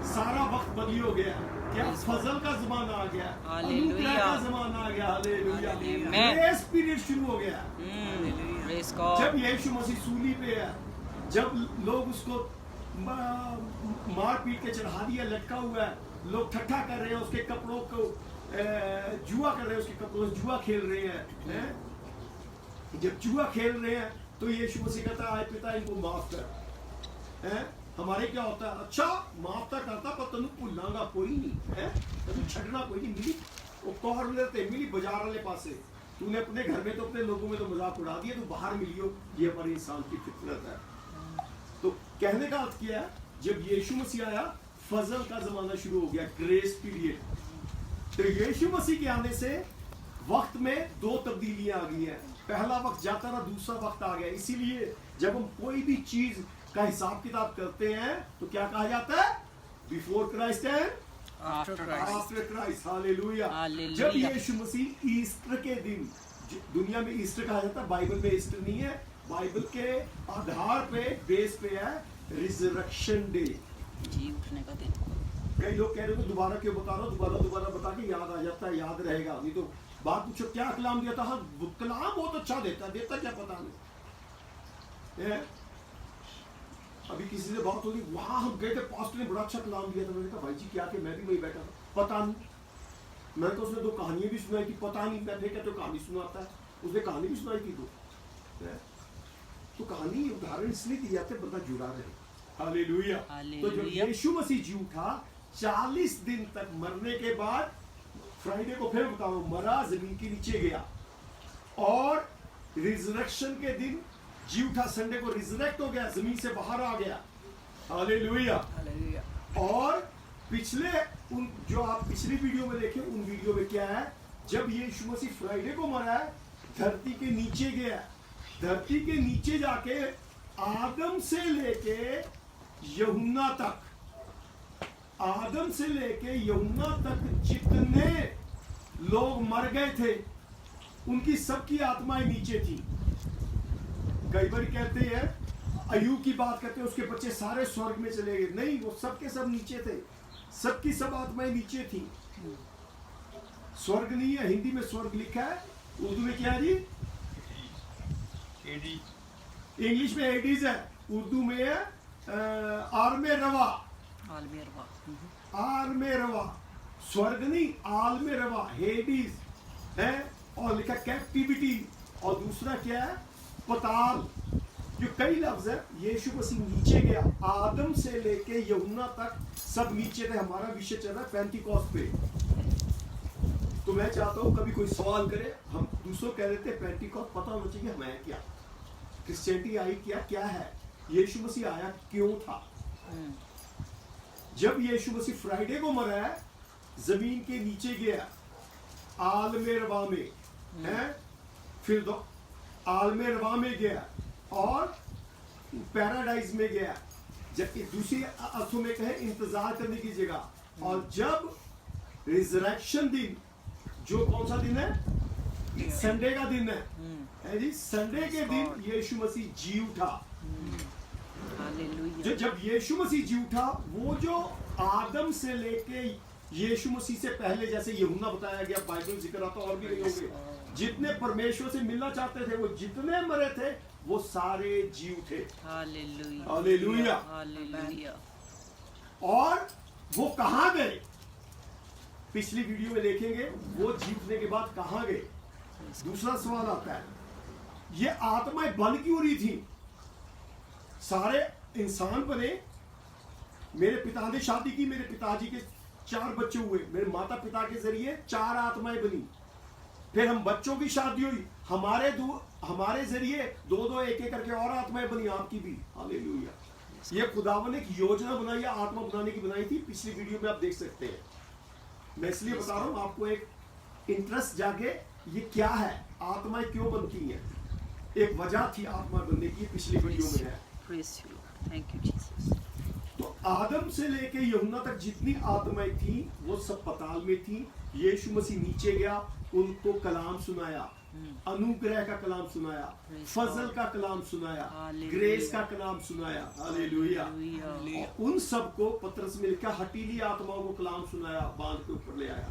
सारा वक्त बदली हो गया। क्या फजल का जमाना आ गया, अनुग्रह का जमाना आ गया। हालेलुया, ग्रेस पीरियड शुरू हो गया। Praise God. जब यीशु मसीह सूली पे है, जब लोग उसको मार पीट के चढ़ा दिया, लटका हुआ है, लोग ठट्ठा कर रहे हैं उसके कपड़ों को, जुआ कर रहे हैं उसके कपड़ों से, जुआ खेल रहे हैं। जब जुआ खेल रहे हैं तो यीशु मसीह कहता है पिता इनको माफ कर। हमारे क्या होता है, अच्छा माफ तो करता पर तेन भुलांगा कोई नहीं है, तेन छड़ना कोई नहीं। मिली वो कॉर्नर ते मिली बाजार वाले पासे, तूने अपने घर में तो अपने लोगों में तो मजाक उड़ा दिया, तो बाहर मिलियो। ये हमारे इंसान की फितरत है। तो कहने का अर्थ क्या है, जब यीशु मसीह आया फजल का जमाना शुरू हो गया, ग्रेस पीरियड। तो यीशु मसीह के आने से वक्त में दो तब्दीलियां आ गई हैं। पहला वक्त जाता रहा, दूसरा वक्त आ गया। इसीलिए जब हम कोई भी चीज का हिसाब किताब करते हैं तो क्या कहा जाता है, before Christ and after Christ. Hallelujah. जब यीशु मसीह ईस्टर के दिन, दुनिया में ईस्टर कहा जाता है, बाइबल में ईस्टर नहीं है, बाइबल के आधार पे बेस पे है रिजरेक्शन डे, जी उठने का दिन। कई लोग कह रहे हो दोबारा क्यों बता रहा हूँ, दोबारा बता के याद आ जाता है, याद रहेगा। नहीं तो बात पूछो क्या कलाम दिया था, हाँ कलाम बहुत अच्छा देता क्या पता नहीं। अभी किसी से बात होगी, वहां हम गए थे, पास्टर ने बड़ा अच्छा कलाम दिया था। मैंने कहा भाई जी क्या कि मैं भी वही बैठा था, पता नहीं। मैंने तो उसने दो कहानियां भी सुनाई थी, पता नहीं। मैं क्या तो कहानी सुनाता है, उसने कहानी भी सुनाई थी दो। तो कहानी उदाहरण इसलिए दी जाते बंदा जुड़ा रहे। हालेलुया। तो जब यीशु मसीह जी उठा 40 दिन तक मरने के बाद, फ्राइडे को फिर बताओ, मरा, जमीन के नीचे गया, और रिजरेक्शन के दिन जी उठा, संडे को रिजरेक्ट हो गया, जमीन से बाहर आ गया। हालेलुया। और पिछले उन जो आप पिछली वीडियो में देखे, उन वीडियो में क्या है, जब यीशु मसीह फ्राइडे को मरा है, धरती के नीचे गया। धरती के नीचे जाके आदम से लेके यूहन्ना तक, आदम से लेके यूहन्ना तक जितने लोग मर गए थे, उनकी सबकी आत्माएं नीचे थी। कई बार कहते हैं, अय्यूब की बात करते हैं, उसके बच्चे सारे स्वर्ग में चले गए। नहीं, वो सबके सब नीचे थे, सबकी सब आत्माएं नीचे थी। स्वर्ग नहीं है, हिंदी में स्वर्ग लिखा है, उर्दू में क्या है जी, इंग्लिश में एडीज है, उर्दू में है आलमे रवा। आलमे रवा, स्वर्ग नहीं, आलमे रवा, हेडीज है, और लिखा कैप्टिविटी। और दूसरा क्या है, पताल। जो कई लफ्ज है। यीशु मसीह नीचे गया, आदम से लेके यूहन्ना तक सब नीचे थे। हमारा विषय चल रहा है पेंटिकॉस्ट पे। तो मैं चाहता हूं कभी कोई सवाल करे, हम दूसरों कह देते हैं पेंटिकॉस्ट, पता होना चाहिए हमें क्या, क्रिश्चियनिटी आई क्या है, यीशु मसीह आया क्यों था। जब यीशु मसीह फ्राइडे को मरा है, जमीन के नीचे गया, आलमे रवा में है, फिर दो आलमे रवा में गया और पैराडाइज में गया। जबकि दूसरी अर्थों में कहे इंतजार करने की जगह। और जब रिजरेक्शन दिन, जो कौन सा दिन है, संडे का दिन है जी, संडे के दिन यीशु मसीह जी उठा। जब यीशु मसीह जी उठा, वो जो आदम से लेके यीशु मसीह से पहले, जैसे यूहन्ना बताया गया, बाइबल जिक्र आता, और भी नहीं होंगे, जितने परमेश्वर से मिलना चाहते थे, वो जितने मरे थे, वो सारे जी उठे। हालेलुया। और वो कहां गए, पिछली वीडियो में देखेंगे, वो जीतने के बाद कहां गए। दूसरा सवाल आता है, ये आत्माएं बन क्यों रही थी। सारे इंसान बने, मेरे पिता ने शादी की, मेरे पिताजी के 4 बच्चे हुए, मेरे माता पिता के जरिए 4 आत्माएं बनी। फिर हम बच्चों की शादी हुई, हमारे जरिए 2-2 एक-एक करके और आत्माएं बनी, आपकी भी। हालेलुया। ये खुदावन ने एक योजना बनाई, आत्मा बनाने की बनाई थी, पिछली वीडियो में आप देख सकते हैं। मैं इसलिए बता रहा हूं, आपको एक इंटरेस्ट जागे, ये क्या है, आत्माएं क्यों बनती हैं। एक वजह थी आत्मा बनने की, पिछली वीडियो में है। Thank you Jesus. तो आदम से लेके यूहन्ना तक जितनी आत्माएं थी, वो सब पताल में थी। यीशु मसीह नीचे गया, उनको कलाम सुनाया, अनुग्रह का कलाम सुनाया, Praise फजल God. का कलाम सुनाया, Hallelujah. ग्रेस का कलाम सुनाया। हालेलुया। Hallelujah. और उन सबको पतरस में लिखा हटीली आत्माओं को कलाम सुनाया, बांध के ऊपर ले आया।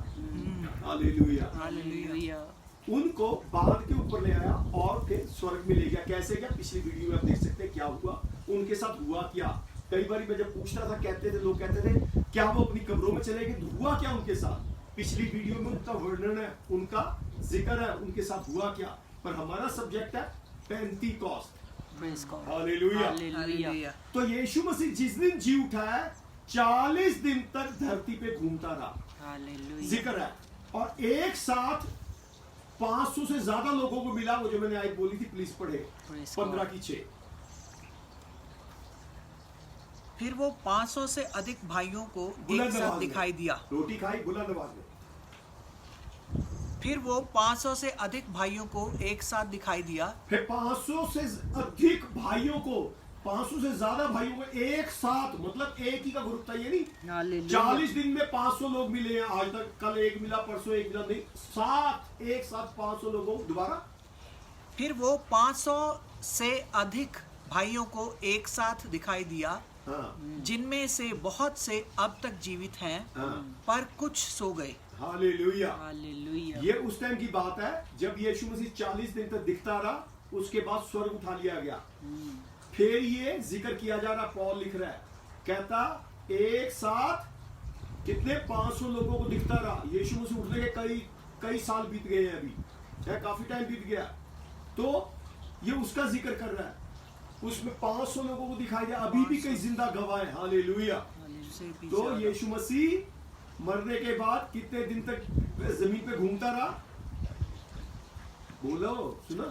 हालेलुया। Hallelujah. उनको बांध के ऊपर ले आया और फिर स्वर्ग में ले गया। कैसे गया? पिछली वीडियो में आप देख सकते हैं क्या हुआ, उनके साथ हुआ क्या। कई बार मैं जब पूछता था, कहते थे लोग, कहते थे क्या वो अपनी कब्रों में चले गए? तो हुआ क्या उनके साथ? पिछली वीडियो में उनका वर्णन है, उनका जिक्र है, उनके साथ हुआ क्या। पर हमारा सब्जेक्ट है Pentecost. Praise God. Hallelujah. Hallelujah. तो यीशु मसीह जिस दिन जी उठा है 40 दिन तक धरती पे घूमता रहा। Hallelujah. जिक्र है। और एक साथ 500 से ज्यादा लोगों को मिला। वो जो मैंने आज बोली थी, प्लीज पढ़े, Praise 15 God. की 6। फिर वो 500 से अधिक भाइयों को बुलंद एक साथ आवाज में। दिखाई दिया। रोटी खाई बुलंद आवाज में। फिर वो 500 से अधिक भाइयों को एक साथ दिखाई दिया। फिर 500 से अधिक भाइयों को, 500 से ज्यादा भाइयों को एक साथ, मतलब एक ही का ग्रुप था, ये नहीं Hallelujah. 40 दिन में 500 लोग मिले हैं आज तक। कल एक मिला, परसों एक मिला, नहीं, साथ एक साथ 500 लोगों दोबारा। फिर वो 500 से अधिक भाइयों को एक साथ दिखाई दिया, हाँ, जिनमें से बहुत से अब तक जीवित हैं, हाँ, पर कुछ सो गए। हालेलुया। Hallelujah. ये उस टाइम की बात है जब यीशु मसीह 40 दिन तक दिखता रहा, उसके बाद स्वर्ग उठा लिया गया। फिर ये जिक्र किया जा रहा, पौल लिख रहा है, कहता एक साथ कितने 500 लोगों को दिखता रहा। यीशु मसीह उठने के कई साल बीत गए हैं, अभी काफी टाइम बीत गया। तो ये उसका जिक्र कर रहा है, उसमें 500 लोगों को दिखाई दिया, अभी भी कई जिंदा गवाह हैं। हालेलुया। से भी तो ज्यादा। यीशु मसीह मरने के बाद कितने दिन तक जमीन पे घूमता रहा? बोलो, सुना?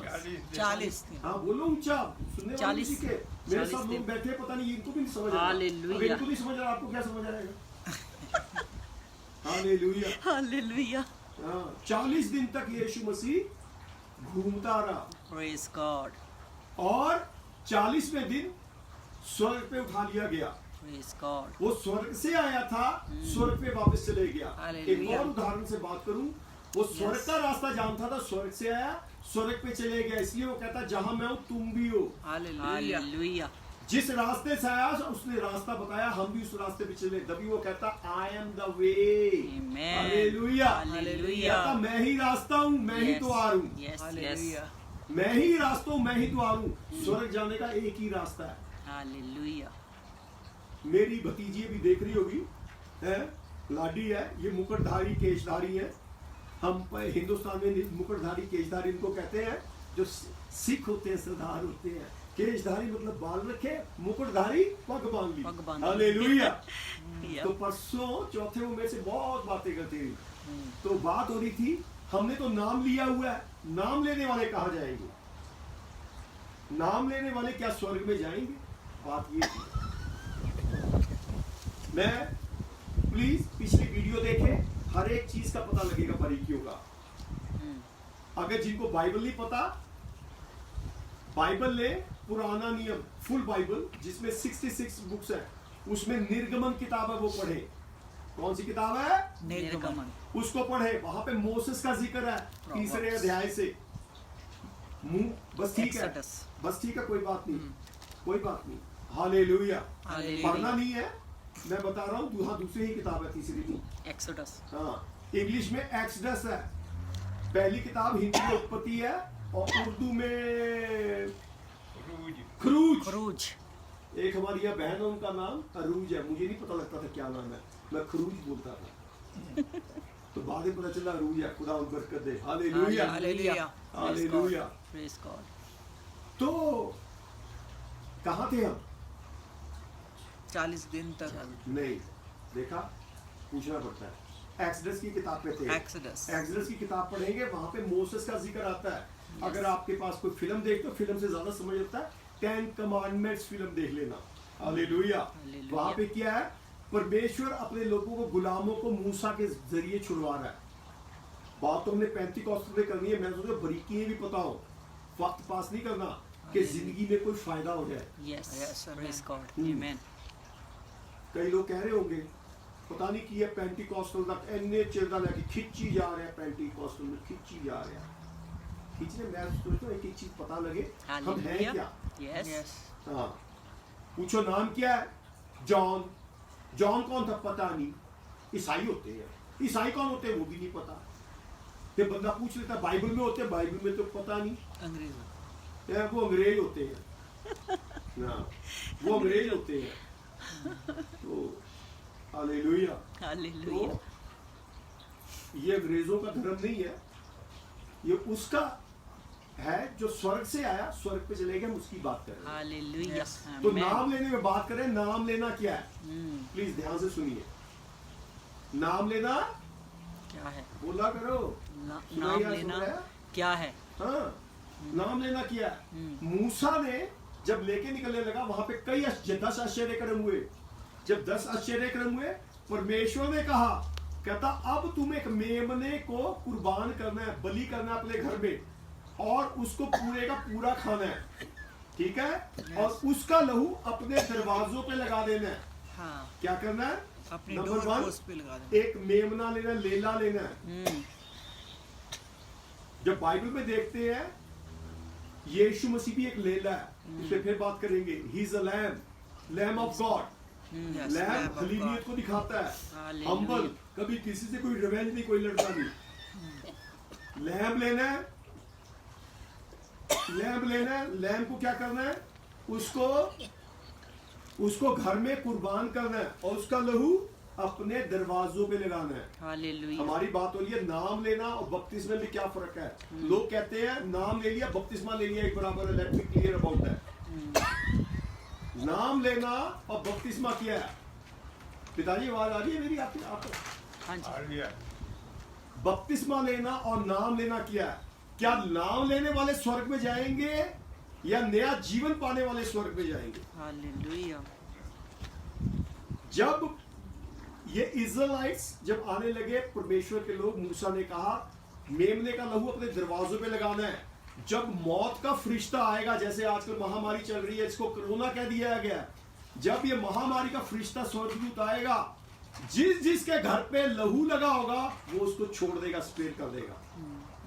40 दिन। हाँ बोलो ऊंचा, सुनने वाले 40 किसी के। मेरे 40 साथ लोग दिन। बैठे हैं, पता नहीं इनको भी नहीं समझ आ रहा। Hallelujah. अगर इनको नहीं समझ आ रहा, आपको क्या समझ आएगा? हालेलुया। Hallelujah. हाँ, 40 दिन तक यीशु मसीह घूमता रहा Praise God. और 40वें दिन स्वर्ग पे उठा लिया गया। Praise God. वो स्वर्ग से आया था, स्वर्ग पे वापस चले गया। एक हालेलुया। और उदाहरण से बात करूं, वो स्वर्ग का रास्ता जानता था, स्वर्ग से आया, स्वर्ग पे चले गया। इसलिए वो कहता जहां मैं हूं तुम भी हो। हालेलुया। Hallelujah. जिस रास्ते से आया उसने रास्ता बताया, हम भी उस रास्ते पे चले। तभी वो कहता I am the way. Amen. Hallelujah. Hallelujah. कहता मैं ही रास्ता हूं, मैं ही Yes. द्वार हूं। Yes. Yes. हालेलुया। मैं ही रास्ता हूं, मैं ही द्वार हूं। स्वर्ग जाने का एक ही रास्ता है। Hallelujah. मेरी भतीजी भी देख रही होगी, है लाडी है, ये मुकुटधारी केशधारी है। हम हिंदुस्तान में मुकुटधारी केशधारी इनको कहते हैं, जो सिख होते हैं, सरदार होते हैं। केशधारी मतलब बाल रखे, मुकुटधारी पग बांध ली। पग बांध ली। हालेलुया। Yeah. तो परसों चौथे वो मेरे से बहुत बातें करती रही। तो बात हो रही थी, हमने तो नाम लिया हुआ है, नाम लेने वाले कहाँ जाएंगे? नाम लेने वाले क्या स्वर्ग में जाएंगे? बात ये थी। मैं प्लीज पिछली वीडियो देखें, हर एक चीज का पता लगेगा बारीकियों का। अगर जिनको बाइबल नहीं पता, बाइबल ले, पुराना नियम फुल बाइबल जिसमें 66 बुक्स है, उसमें निर्गमन किताब है, वो पढ़े। कौन सी किताब है? निर्गमन। उसको पढ़े। वहां पे मोसेस का जिक्र है 3रे अध्याय से। बस ठीक है, Exodus. बस ठीक है, कोई बात नहीं, कोई बात नहीं। हालेलुया। हालेलुया। पढ़ना नहीं है, मैं बता रहा हूँ। हाँ, दूसरी ही किताब है, तीसरी नहीं। Exodus. हाँ, इंग्लिश में एक्सडस है पहली किताब, हिंदी में उत्पत्ति है, और उर्दू में खरूज। Khuruj. एक हमारी यह बहन है, उनका नाम अरूज है। मुझे नहीं पता लगता था क्या नाम है, मैं खरूज बोलता था। तो बाद में पता चला अरूज है। खुदा उन बरकत दे। Hallelujah. Hallelujah. Praise God. Hallelujah. Praise God. तो कहाँ थे हम? 40 दिन तक। नहीं देखा, पूछना पड़ता है। एक्सडस की किताब पे थे। एक्सोडस। एक्सडस की किताब पढ़ेंगे, वहां पे मोसेस का जिक्र आता है। अगर आपके पास कोई फिल्म देखते हो, फिल्म से ज्यादा समझ आता है, 10 कमांडमेंट्स फिल्म देख लेना। हालेलुया। हालेलुया। वहां पे क्या है? परमेश्वर अपने लोगों को, गुलामों को मूसा के जरिए छुड़वा रहा है। बात तो हमने 35 में करनी है। मैं सोचा बारीकियां भी पता हो, वक्त पास नहीं करना कि जिंदगी में कोई फायदा हो जाए। Yes. Yes, amen. Praise God. Hmm. Amen. कई लोग कह रहे होंगे पता नहीं कि ये पेंटिकॉस्टल तक इन्ने चिर दा लेके खिंची जा रहे हैं, पेंटिकॉस्टल में खिंची जा रहे हैं। खींचने मैं सोचता हूँ एक एक चीज पता लगे हम हैं Hallelujah. क्या। Yes. हाँ, पूछो नाम क्या है? जॉन। जॉन कौन था पता नहीं। ईसाई होते हैं, ईसाई कौन होते हैं वो भी नहीं पता। फिर बंदा पूछ लेता बाइबल में होते हैं, बाइबल में तो पता नहीं। अंग्रेज यार वो अंग्रेज होते हैं ना, वो अंग्रेज होते हैं। तो हालेलुया। हालेलुया। तो ये अंग्रेजों का धर्म नहीं है, ये उसका है जो स्वर्ग से आया, स्वर्ग पे चले गए, हम उसकी बात कर रहे हैं। हालेलुया। तो Amen. नाम लेने में बात करें, नाम लेना क्या है? हम्म, प्लीज ध्यान से सुनिए। नाम लेना क्या है? बोला करो। नाम सुनाइए, लेना सुनाया? क्या है? हाँ, नाम लेना क्या है? हम्म। मूसा ने जब लेके निकलने लगा वहां पे कई 10 आश्चर्य कर्म हुए। जब 10 आश्चर्य कर्म हुए, परमेश्वर ने कहा, कहता अब तुम एक मेमने को कुर्बान करना है, बलि करना है अपने घर में, और उसको पूरे का पूरा खाना है, ठीक है? और उसका लहू अपने दरवाजों पे लगा देना है। हाँ, क्या करना है? अपने नंबर डोर 1, पोस्ट पे लगा दें। एक मेमना लेना, लेला लेना है। हम्म, जब बाइबल में देखते हैं यीशु मसीह भी एक लेला है, इस पे फिर बात करेंगे। He is a lamb of God. Yes, lamb Lamb of हलीमियत God. को दिखाता है, Hallelujah. हम्बल, कभी किसी से कोई रिवेंज नहीं, कोई लड़ता नहीं। लैम लेना है, लैम लेना है। लैम को क्या करना है? उसको घर में कुर्बान करना है, और उसका लहू अपने दरवाजों पे लगाना है। हालेलुया। हमारी बात हो रही है नाम लेना और बपतिस्मा में क्या फर्क है? लोग कहते हैं नाम ले लिया, बपतिस्मा ले लिया, एक बराबर है। Let me clear about that. नाम लेना और बपतिस्मा क्या है? पिताजी आवाज आ रही है मेरी आपको? हाँ जी। हालेलुया। बपतिस्मा लेना और नाम लेना क्या है? क्या नाम लेने वाले स्वर्ग में जाएंगे या नया जीवन पाने वाले स्वर्ग में जाएंगे? हालेलुया। जब ये इज़राइल्स जब आने लगे, परमेश्वर के लोग, मूसा ने कहा मेमने का लहू अपने दरवाजों पे लगाना है। जब मौत का फरिश्ता आएगा, जैसे आजकल महामारी चल रही है, इसको कोरोना कह दिया गया, जब ये महामारी का फरिश्ता स्वर्गदूत आएगा, जिसके घर पे लहू लगा होगा वो उसको छोड़ देगा, स्पेयर कर देगा।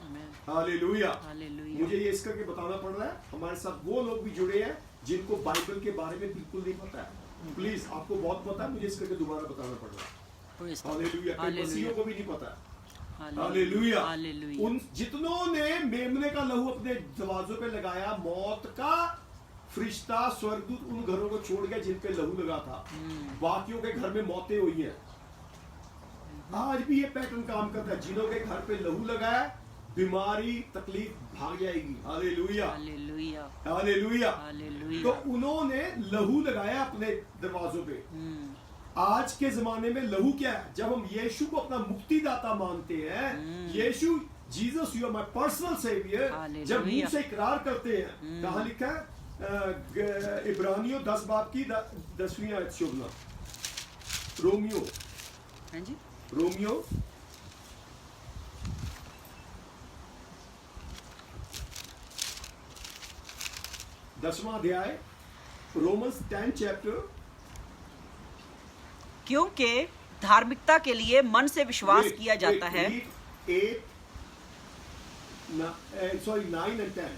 Amen. हालेलुया। हालेलुया। मुझे ये इस करके बताना पड़ रहा है, हमारे साथ वो लोग भी जुड़े हैं जिनको बाइबल के बारे में बिल्कुल नहीं पता है। प्लीज, आपको बहुत पता है, मुझे इस करके दोबारा बताना पड़ रहा है। Praise God. हालेलुया। कई हालेलुया। मसीहियों को भी नहीं पता है। हालेलुया। हालेलुया। हालेलुया। उन जितनों ने मेमने का लहू अपने दरवाजों पे लगाया, मौत का फरिश्ता स्वर्गदूत उन घरों को छोड़ गया जिन पे लहू लगा था। बाकियों के घर में मौतें हुई हैं। आज भी ये पैटर्न काम करता है। जिनों के घर पे लहू लगा है, बीमारी तकलीफ भाग जाएगी। हालेलुया। हालेलुया। हालेलुया। तो हालेलुया। उन्होंने लहू लगाया अपने दरवाजों पे। हम्म, आज के जमाने में लहू क्या है? जब हम यीशु को अपना मुक्तिदाता मानते हैं, Yeshu, Jesus you are my personal saviour, hallelujah. जब मुंह से इकरार करते हैं, कहाँ लिखा है? इब्रानियों 10 बाब की 10वीं आयत शुभना। रोमियो, हाँ जी। रोमियो 10वां अध्याय, रोमन्स 10 चैप्टर। क्योंकि धार्मिकता के लिए मन से विश्वास किया जाता है। 9 and 10।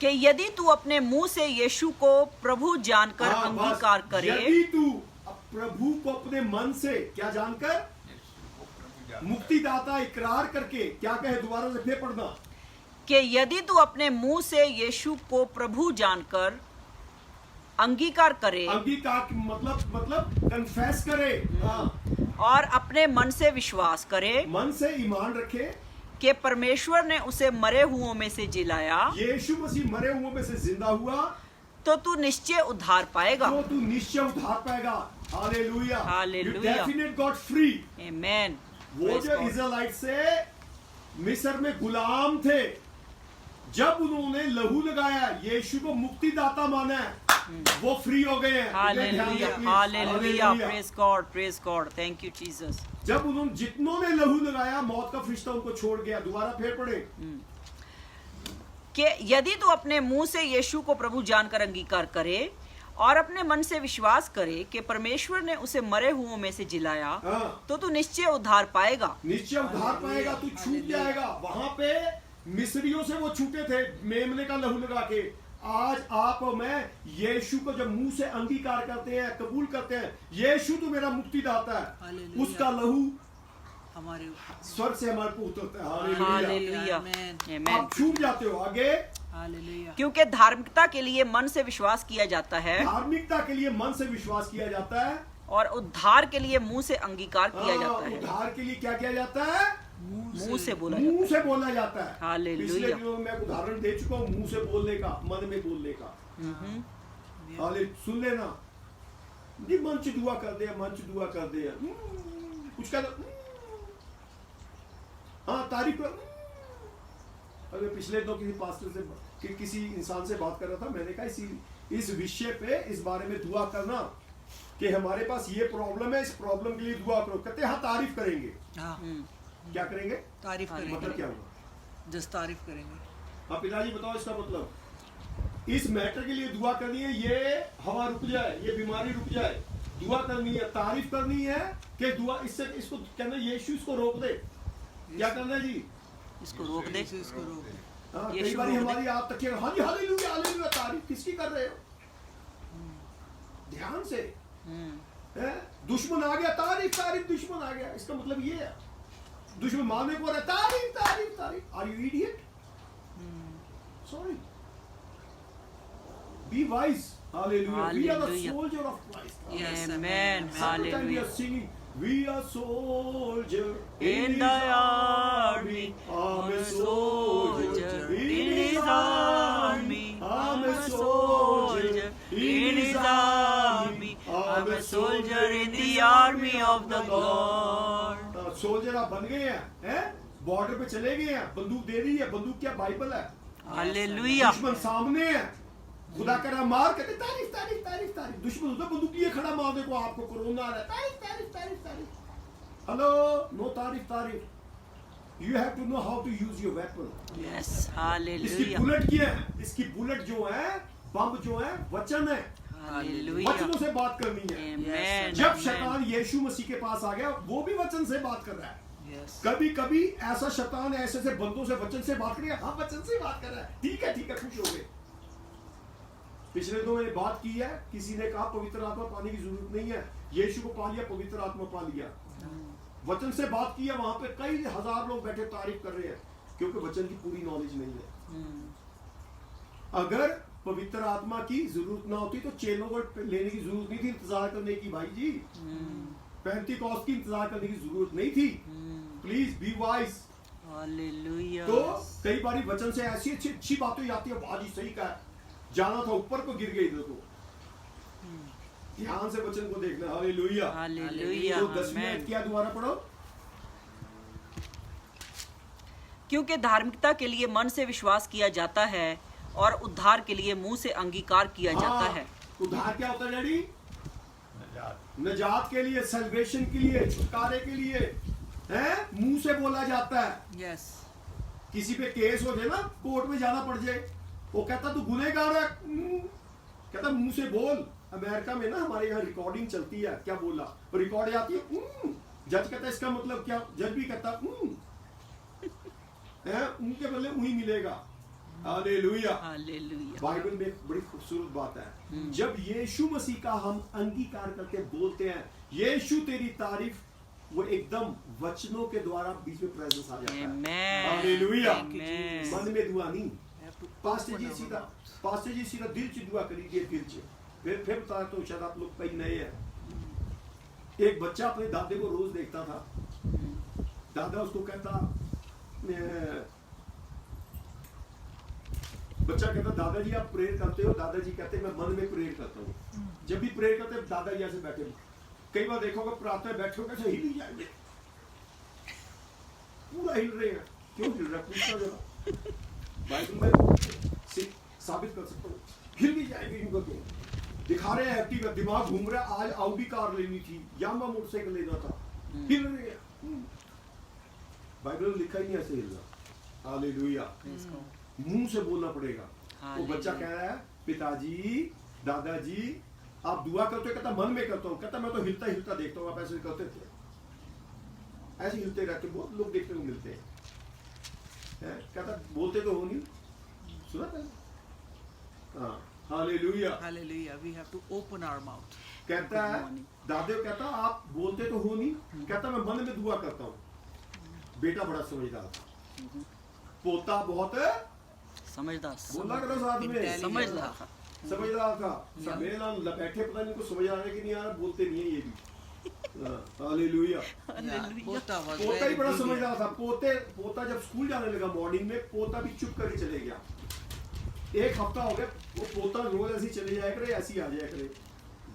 कि यदि तू अपने मुंह से यीशु को प्रभु जानकर हाँ, अंगीकार बस, करे, यदि तू प्रभु को अपने मन से क्या जानकर, यीशु को प्रभु जानता है। मुक्तिदाता इकरार करके, क्या कहे? दोबारा से फिर पढ़ना। कि यदि तू अपने मुंह से यीशु को प्रभु जानकर अंगीकार करे अंगीकार मतलब कन्फेस करे, हाँ, और अपने मन से विश्वास करे मन से ईमान रखे कि परमेश्वर ने उसे मरे हुओं में से जिलाया, यीशु मसीह मरे हुओं में से जिंदा हुआ, तो तू निश्चय उद्धार पाएगा। तो तू निश्चय उद्धार पाएगा। Hallelujah. Hallelujah. You definite got free. Amen. वो जो इज़राइलिट से मिस्र में गुलाम थे, जब उन्होंने लहू लगाया, यीशु को मुक्तिदाता माना है, वो फ्री हो गए हैं। Hallelujah. Hallelujah. Praise God, praise God. Thank you Jesus. जब उन्होंने, जितनों ने लहू लगाया, मौत का फरिश्ता उनको छोड़ गया। दोबारा फिर पढ़े। कि यदि तू अपने मुंह से यीशु को प्रभु जानकर अंगीकार करे और अपने मन से विश्वास करे कि परमेश्वर ने उसे मरे हुओं में से जिलाया, हाँ, तो तू निश्चय उद्धार पाएगा। निश्चय उद्धार पाएगा, तू छूट जाएगा। वहां पे मिस्रियों से वो छूटे थे मेमने का लहू लगा के। आज आप और मैं यीशु को जब मुंह से अंगीकार करते हैं, कबूल करते हैं, यीशु तो मेरा मुक्तिदाता है, हालेलुया। उसका लहू हमारे स्वर्ग से हमारे को उतरता है। हालेलुया। Hallelujah amen. आमेन। आप छूट जाते हो आगे। हालेलुया। क्योंकि धार्मिकता के लिए मन से विश्वास किया जाता है धार्मिकता के लिए मन से विश्वास किया जाता है, और उद्धार के लिए मुंह से अंगीकार किया जाता है। उद्धार के लिए क्या किया जाता है? मुंह से बोला जाता मुंह से बोला जाता है। हालेलुया। पिछले दिनों में मैं उदाहरण दे चुका हूँ मुंह से बोलने का, मन में बोलने का। है। हाले सुन लेना, नहीं मन से दुआ कर दे, मन से दुआ कर दे, कुछ कर, हाँ तारीफ कर। अगर पिछले दिनों किसी पास्टर से किसी इंसान से बात कर रहा था, मैंने कहा इस विषय पे, इस बारे में दुआ करना कि हमारे पास ये प्रॉब्लम है, इस प्रॉब्लम के लिए दुआ करो। कहते हैं हाँ तारीफ करेंगे। हाँ, क्या करेंगे? तारीफ मतलब करेंगे। क्या हुआ? जस्ट तारीफ करेंगे। हाँ पिताजी बताओ इसका मतलब। इस मैटर के लिए दुआ करनी है, ये हवा रुक जाए, ये बीमारी रुक जाए, दुआ करनी है, तारीफ करनी है कि दुआ इससे इसको कहना यीशु इसको रोक दे। क्या करना है जी? इसको रोक दे। इसको रोक दे। हाँ, यीशु कई बार रोक दे। हमारी आप तक हाँ जी हालेलुया हालेलुया, तारीफ किसकी कर रहे हो? ध्यान से। है? दुश्मन आ गया, तारीफ तारीफ, दुश्मन आ गया, इसका मतलब ये है दुश्मन मारने को रहा, तारीफ तारीफ तारीफ। Are you idiot? Sorry, be wise. Hallelujah, we are the Hallelujah. Soldier of Christ. Yes, Amen. Sometimes we Hallelujah. are singing, we are soldier In the army, I'm a soldier soldier in his army. I'm a soldier in his army. I'm a soldier in the army of the Lord. Soldier आप बन गए हैं, border पे चले गए हैं, बंदूक दे दी है। बंदूक क्या? बाइबल है। हालेलुया। दुश्मन सामने है, खुदा कर रहा मार, कहते तारीफ तारीफ तारीफ तारीफ। दुश्मन होता बंदूक लिए खड़ा, मार देखो आपको कोरोना आ रहा है, तारीफ तारीफ तारीफ तारीफ। हेलो, नो तारीफ तारीफ। You have to know how to use your weapon. Yes इसकी हालेलुया बुलेट क्या है? इसकी बुलेट जो है, बम जो है, वचन है। हालेलुया वचनों से बात करनी है। आमेन। जब शैतान यीशु मसीह के पास आ गया, वो भी वचन से बात कर रहा है। Yes. कभी कभी ऐसा शैतान ऐसे से बंदों से वचन से बात करेगा, हाँ वचन से बात कर रहा है, ठीक है खुश हो गए। पिछले दिनों मैंने बात की है, किसी ने कहा पवित्र आत्मा पाने की जरूरत नहीं है, यीशु को पा लिया, पवित्र आत्मा पा लिया। वचन से बात की है, वहां पे कई हजार लोग बैठे तारीफ कर रहे हैं, क्योंकि वचन की पूरी नॉलेज नहीं है। अगर पवित्र आत्मा की जरूरत ना होती तो चेलों को लेने की जरूरत नहीं थी, इंतजार करने की। भाई जी, पेंटिकॉस्ट की इंतजार करने की जरूरत नहीं थी। Please be wise. हालेलुया। तो कई बार वचन से ऐसी अच्छी अच्छी बातें आती है, बाजी सही का जाना था ऊपर को, गिर गई देखो। ध्यान से वचन को देखना। हालेलुया हालेलुया तो 10 आमेन। मिनट क्या दोबारा पढ़ो। क्योंकि धार्मिकता के लिए मन से विश्वास किया जाता है और उद्धार के लिए मुंह से अंगीकार किया जाता है। उद्धार क्या होता है डैडी? नजात। नजात के लिए, सेल्वेशन के लिए, छुटकारे के लिए है, मुंह से बोला जाता है। Yes. किसी पे केस हो जाए ना, कोर्ट में जाना पड़ जाए, वो कहता तू गुनहगार है, कहता मुंह से बोल। अमेरिका में ना हमारे यहाँ रिकॉर्डिंग चलती है, क्या बोला, रिकॉर्ड आती है, जज कहता है इसका मतलब क्या, जज भी कहता है, उनके बदले वही मिलेगा। हालेलुया। हालेलुया। बाइबल में एक बड़ी खूबसूरत बात है, जब यीशु मसीह का हम अंगीकार करके बोलते हैं, यीशु तेरी तारीफ, वो एकदम वचनों के द्वारा बीच में प्रेजेंस आ जाता है। आमेन। हालेलुया। आमेन। मन में दुआ नहीं, पास्टर जी सीधा दिल से दुआ करिए, दिल से। फिर बता तो शायद आप लोग कई नए हैं। एक बच्चा अपने दादे को रोज देखता था, दादा उसको कहता, बच्चा कहता दादाजी आप प्रेयर करते हो? दादाजी कहते मैं मन में प्रेयर करता हूँ। जब भी प्रेयर करते दादाजी ऐसे बैठे, कई बार देखोगे प्रार्थना बैठे हो कैसे हिल ही जाएंगे, पूरा हिल रहे हैं। क्यों हिल रहा है? पूछना जरा, बाइबल में साबित कर सकता हूँ, हिल भी जाएंगे इनको। दिखा रहे हैं एक्टिव, दिमाग घूम रहा है, आज आउडी कार लेनी थी, यामा मोटरसाइकिल लेना था, हिल रहे हैं। बाइबल में लिखा ही नहीं ऐसे हिलना। हालेलुया। मुंह से बोलना पड़ेगा। वो बच्चा कह रहा है पिताजी, दादाजी आप दुआ करते हो? कहता मन में करता हूँ। कहता मैं तो हिलता हिलता देखता हूँ, आप ऐसे करते थे, ऐसे हिलते रहते, बहुत लोग देखने को मिलते हैं। कहता बोलते तो हो नहीं, सुना था? हाँ, hallelujah. Hallelujah. We have to open our mouth. कहता है दादे को, कहता आप बोलते तो हो नहीं, कहता मैं मन में दुआ करता हूँ। बेटा बड़ा समझदार था, पोता बहुत समझदार बोला करो साथ में, समझदार था। समझदार था। सब मेरे नाम बैठे, पता नहीं कुछ समझ आ रहा है कि नहीं आ रहा, बोलते नहीं है ये भी। हालेलुया। Yeah, Pota was पोता ही very बड़ा brilliant. समझदार था। पोता जब स्कूल जाने लगा मॉर्निंग में, पोता भी चुप करके चले गया। एक हफ्ता हो गया, वो पोता रोज ऐसे चले जाया करे, ऐसे ही आ जाया करे।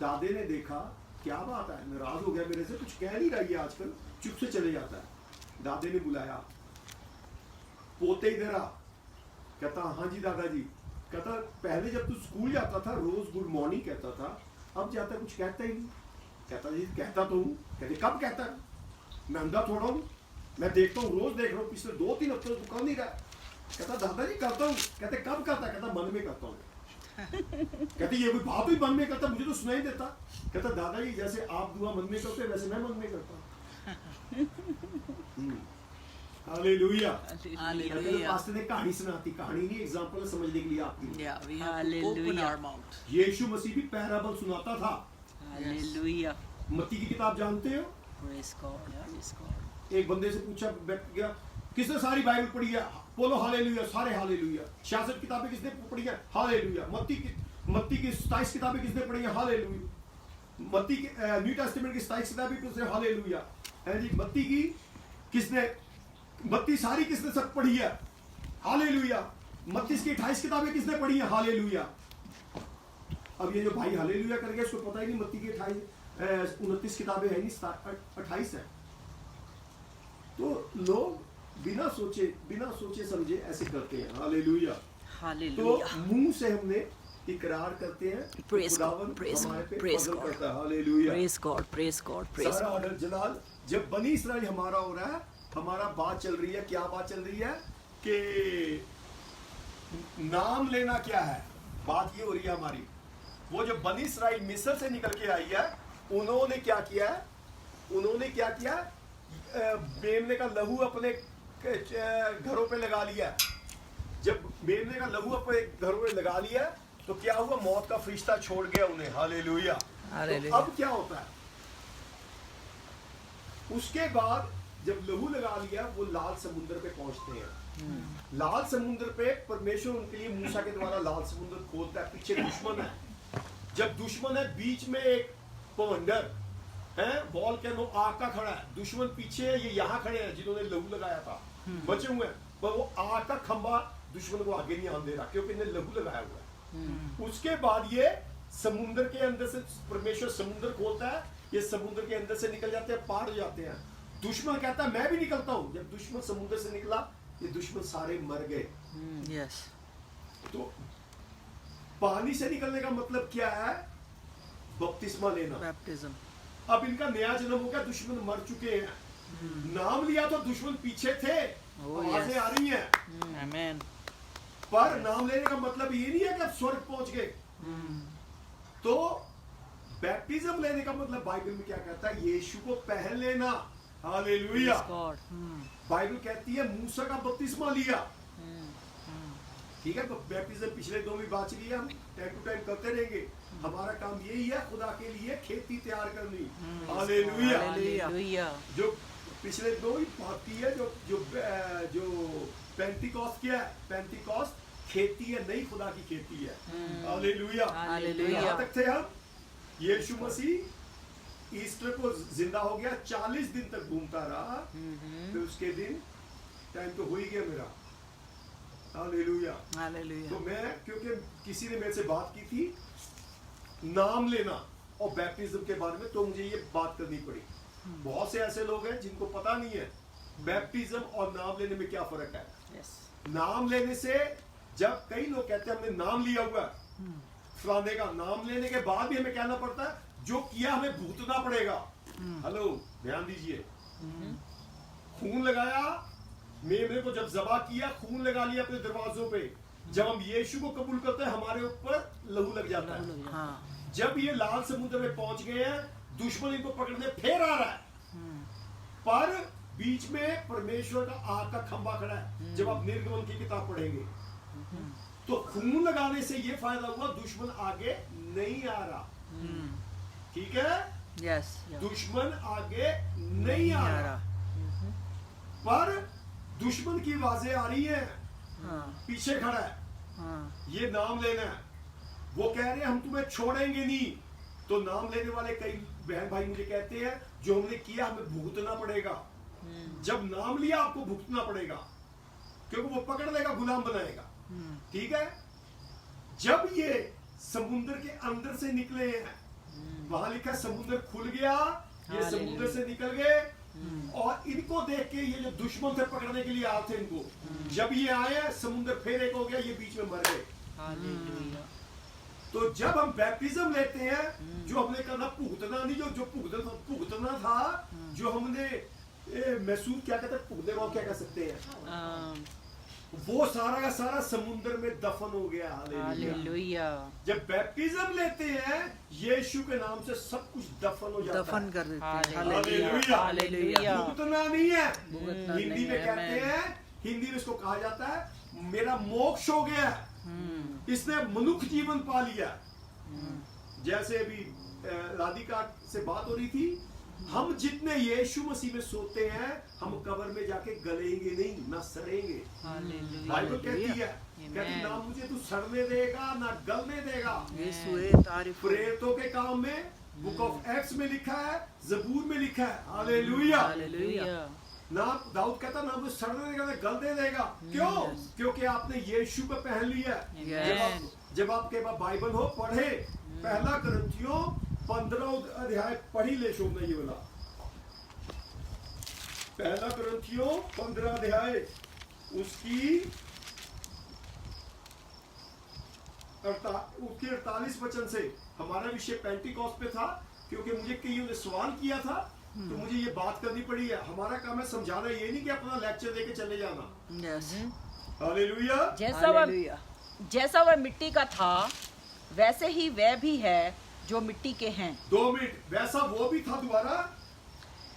दादे ने देखा क्या बात है, नाराज हो गया मेरे से, कुछ कह नहीं रही है आजकल, चुप से चले जाता है। दादे ने बुलाया, पोते इधर आ। कहता हाँ जी दादाजी। कहता पहले जब तू स्कूल जाता था रोज गुड मॉर्निंग कहता था, अब जाता कुछ कहता ही नहीं। कहता जी कहता तो हूँ। कहते कब कहता है, मैं अंधा थोड़ा हूँ, मैं देखता हूँ, रोज देख रहा हूँ, पिछले 2-3 हफ्ते तो कर नहीं रहा। कहता दादाजी करता हूँ। कहते कब करता है, कहता मन में करता हूँ। कहते ये कोई बात ही मन में करता, मुझे तो सुनाई देता। कहता दादाजी जैसे आप दुआ मन में करते वैसे मैं मन में करता हूँ। हालेलुया। Hallelujah. पास्टर ने कहानी सुनाती, कहानी नहीं, एग्जांपल समझने के लिए आपकी। Yeah, we have to open Hallelujah. our mouth. यीशु मसीह भी पैराबल सुनाता था। हालेलुया। मत्ती की किताब जानते हो? Praise God, praise God. एक बंदे से पूछा, बैठ गया, किसने सारी बाइबल पढ़ी है? बोलो हालेलुया, सारे हालेलुया। 66 किताबें किसने पढ़ी है? हालेलुया। मत्ती की 27 किताबें किसने पढ़ी है? हालेलुया। मत्ती की न्यू टेस्टामेंट की 27 किताबें किसने? हालेलुया। है जी। मत्ती सारी किसने सब पढ़ी है? हालेलुया। मत्ती की 28 किताबें किसने पढ़ी है? हालेलुया। अब ये जो भाई हालेलुया कर गया, इसको पता ही नहीं मत्ती की 29 किताबें है नहीं, 28 है। तो लोग बिना सोचे समझे ऐसे करते हैं। हालेलुया। तो हालेलुया। मुंह से हमने इकरार करते हैं, Praise God, खुदावंद praise हमारे God, पे praise फजल God. करता है। Hallelujah. Praise God, praise God, praise सारा गॉड। ऑर्डर जलाल, जब बनी इसराइल हमारा हो रहा है, हमारा बात चल रही है, क्या बात चल रही है कि नाम लेना क्या है, बात ये हो रही है हमारी। वो जो बनी इसराइल मिस्र से निकल के आई है, उन्होंने क्या किया? मेमने का लहू अपने घरों पे लगा लिया। जब मेमने का लहू अपने घरों पे लगा लिया तो क्या हुआ? मौत का फरिश्ता छोड़ गया उन्हें। हालेलुया। तो अब क्या होता है? उसके बाद जब लहू लगा लिया, वो लाल समुद्र पे पहुंचते हैं। लाल समुद्र पे परमेश्वर उनके लिए मूसा के द्वारा लाल समुद्र खोलता है। पीछे दुश्मन है, जब दुश्मन है, बीच में एक पवंडर है, बॉल कैनो आग का खड़ा है। दुश्मन पीछे है, ये यहाँ खड़े हैं जिन्होंने लहू लगाया था, बचे हुए हैं, पर वो आग का खंबा दुश्मन को आगे नहीं आने दे रहा, क्योंकि इन्हें लहू लगाया हुआ है। उसके बाद ये समुद्र के अंदर से परमेश्वर समुद्र खोलता है, ये समुद्र के अंदर से निकल जाते हैं, पार हो जाते हैं। दुश्मन कहता है मैं भी निकलता हूं। जब दुश्मन समुद्र से निकला, ये दुश्मन सारे मर गए। यस। तो पानी से निकलने का मतलब क्या है? बपतिस्मा लेना। बैप्टिज्म। अब इनका नया जन्म हो गया, दुश्मन मर चुके हैं। नाम लिया तो दुश्मन पीछे थे, आवाजें आ रही हैं। आमीन। पर नाम लेने का मतलब ये नहीं है कि आप स्वर्ग पहुंच गए। तो बैप्टिज्म लेने का मतलब बाइबल में क्या कहता है? यीशु को पहन लेना। हालेलुया। गॉड। बाइबल कहती है मूसा का बपतिस्मा लिया। ठीक है, तो बैप्टिज्म पिछले 2 भी बात लिया, हम टाइम टू टाइम करते रहेंगे। हमारा काम यही है, खुदा के लिए खेती तैयार करनी। हालेलुया। हालेलुया। जो पिछले 2 ही बात की है, जो पेंटिकॉस्ट क्या है? पेंटिकॉस्ट खेती है, नहीं खुदा की खेती है। हालेलुया। हालेलुया। यहाँ तक थे हम। यीशु मसीह ईस्टर को जिंदा हो गया, 40 दिन तक घूमता रहा, फिर उसके दिन टाइम तो हो ही गया मेरा। हालेलुया। हालेलुया। तो मैं, क्योंकि किसी ने मेरे से बात की थी नाम लेना और बैप्टिज्म के बारे में, तो मुझे ये बात करनी पड़ी। बहुत से ऐसे लोग हैं जिनको पता नहीं है बैप्टिज्म और नाम लेने में क्या फर्क है। यस। नाम लेने से, जब कई लोग कहते हैं हमने नाम लिया हुआ है फलाने का, नाम लेने के बाद भी हमें कहना पड़ता है जो किया हमें भुगतना पड़ेगा। हेलो, ध्यान दीजिए। खून लगाया, मेमने को जब ज़बा किया, खून लगा लिया अपने दरवाजों पे। जब हम यीशु को कबूल करते हैं, हमारे ऊपर लहू लग जाता है। हाँ। जब ये लाल समुद्र में पहुंच गए हैं, दुश्मन इनको पकड़ने फिर आ रहा है, पर बीच में परमेश्वर का आग का खंभा खड़ा है। जब आप निर्गमन की किताब पढ़ेंगे तो खून लगाने से ये फायदा हुआ, दुश्मन आगे नहीं आ रहा। ठीक है, यस, दुश्मन आगे नहीं आ रहा, पर दुश्मन की आवाजें आ रही हैं, पीछे खड़ा है, ये नाम लेना है। वो कह रहे हैं हम तुम्हें छोड़ेंगे नहीं। तो नाम लेने वाले कई बहन भाई मुझे कहते हैं जो हमने किया हमें भुगतना पड़ेगा। जब नाम लिया आपको भुगतना पड़ेगा, क्योंकि वो पकड़ लेगा, गुलाम बनाएगा। ठीक है, जब ये समुद्र के अंदर से निकले हैं, वहां लिखा समुद्र खुल गया, ये समुद्र से निकल गए, और इनको देख के ये जो दुश्मन थे पकड़ने के लिए आए थे, इनको जब ये आए समुद्र फेर एक हो गया, ये बीच में मर गए। तो जब हम बैप्टिज्म लेते हैं, जो हमने करना भुगतना नहीं, जो भुगतना था, जो हमने महसूस क्या कहते हैं, भुगतने को क्या कह सकते हैं, वो सारा का सारा समुद्र में दफन हो गया। हालेलुया। जब बैप्टिज्म लेते हैं यीशु के नाम से सब कुछ दफन हो जाता है, दफन कर देते हैं। हालेलुया। हालेलुया। भुगतना नहीं है। हिंदी में कहते हैं, हिंदी में इसको कहा जाता है मेरा मोक्ष हो गया, इसने मनुष्य जीवन पा लिया। जैसे अभी राधिका से बात हो रही थी, हम जितने यीशु मसीह में सोते हैं, हम कब्र में जाके गलेंगे नहीं, ना सड़ेंगे। बाइबल कहती है, कहती ना मुझे तू सड़ने देगा ना गलने देगा। प्रेरितों के काम में बुक ऑफ एक्ट्स में लिखा है, जबूर में लिखा है। हालेलुया। ना दाऊद कहता ना मुझे सड़ने देगा ना गलने देगा। क्यों? क्योंकि आपने यीशु को पहन लिया। जब आपके पास बाइबल हो, पढ़े पहला कुरिन्थियों 15 अध्याय पढ़ी ले शोभना, ये वाला पहला कुरिन्थियों 15 अध्याय उसकी 48 वचन से। हमारा विषय पेंटिकॉस्ट पे था, क्योंकि मुझे कईयों ने सवाल किया था, तो मुझे ये बात करनी पड़ी है। हमारा काम है समझाना, ये नहीं कि अपना लेक्चर देके चले जाना। हालेलुया। जैसा वह मिट्टी का था, वैसे ही वह भी है जो मिट्टी के हैं। 2 मिनट, वैसा वो भी था, दोबारा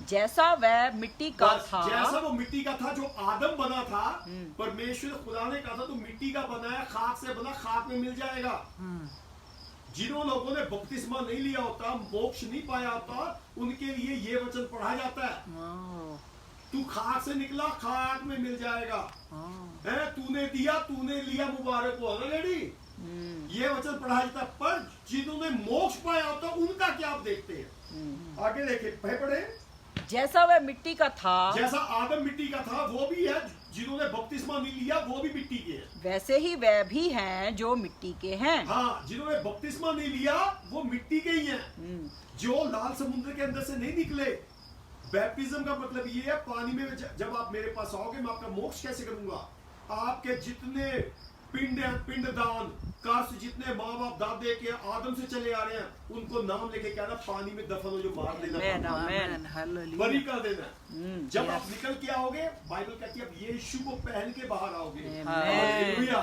जैसा वह मिट्टी का था, जैसा वो मिट्टी का था जो आदम बना था, परमेश्वर खुदा ने कहा था तू मिट्टी का बना है, खाक से बना, खाक में मिल जाएगा। जिन लोगों ने बपतिस्मा नहीं लिया होता, मोक्ष नहीं पाया होता, उनके लिए ये वचन पढ़ा जाता है, तू खाक से निकला, खाक में मिल जाएगा। है तूने दिया, तूने लिया, मुबारक हो ना लेडी। ये वचन पढ़ा जाता है। पर जिन्होंने मोक्ष पाया होता, उनका क्या आप देखते हैं? आगे देखे, पढ़े। जैसा वह मिट्टी का था, जैसा आदम मिट्टी का था, वो भी है। जिन्होंने बपतिस्मा नहीं लिया, वो भी मिट्टी के हैं। वैसे ही वह भी हैं जो मिट्टी के हैं। हाँ, जिन्होंने बपतिस्मा नहीं लिया, वो मिट्टी के ही हैं, जो लाल समुद्र के अंदर से नहीं निकले। बैप्टिज्म का मतलब ये है, पानी में जब आप मेरे पास आओगे, मैं आपका मोक्ष कैसे करूंगा? आपके जितने पिंडदान कार्य, जितने माँ बाप दादे के आदम से चले आ रहे हैं, उनको नाम लेके कहना पानी में दफन हो, जो मार देना, बरी कर देना। जब आप निकल के आओगे, बाइबल कहती है अब यीशु को पहन के बाहर आओगे।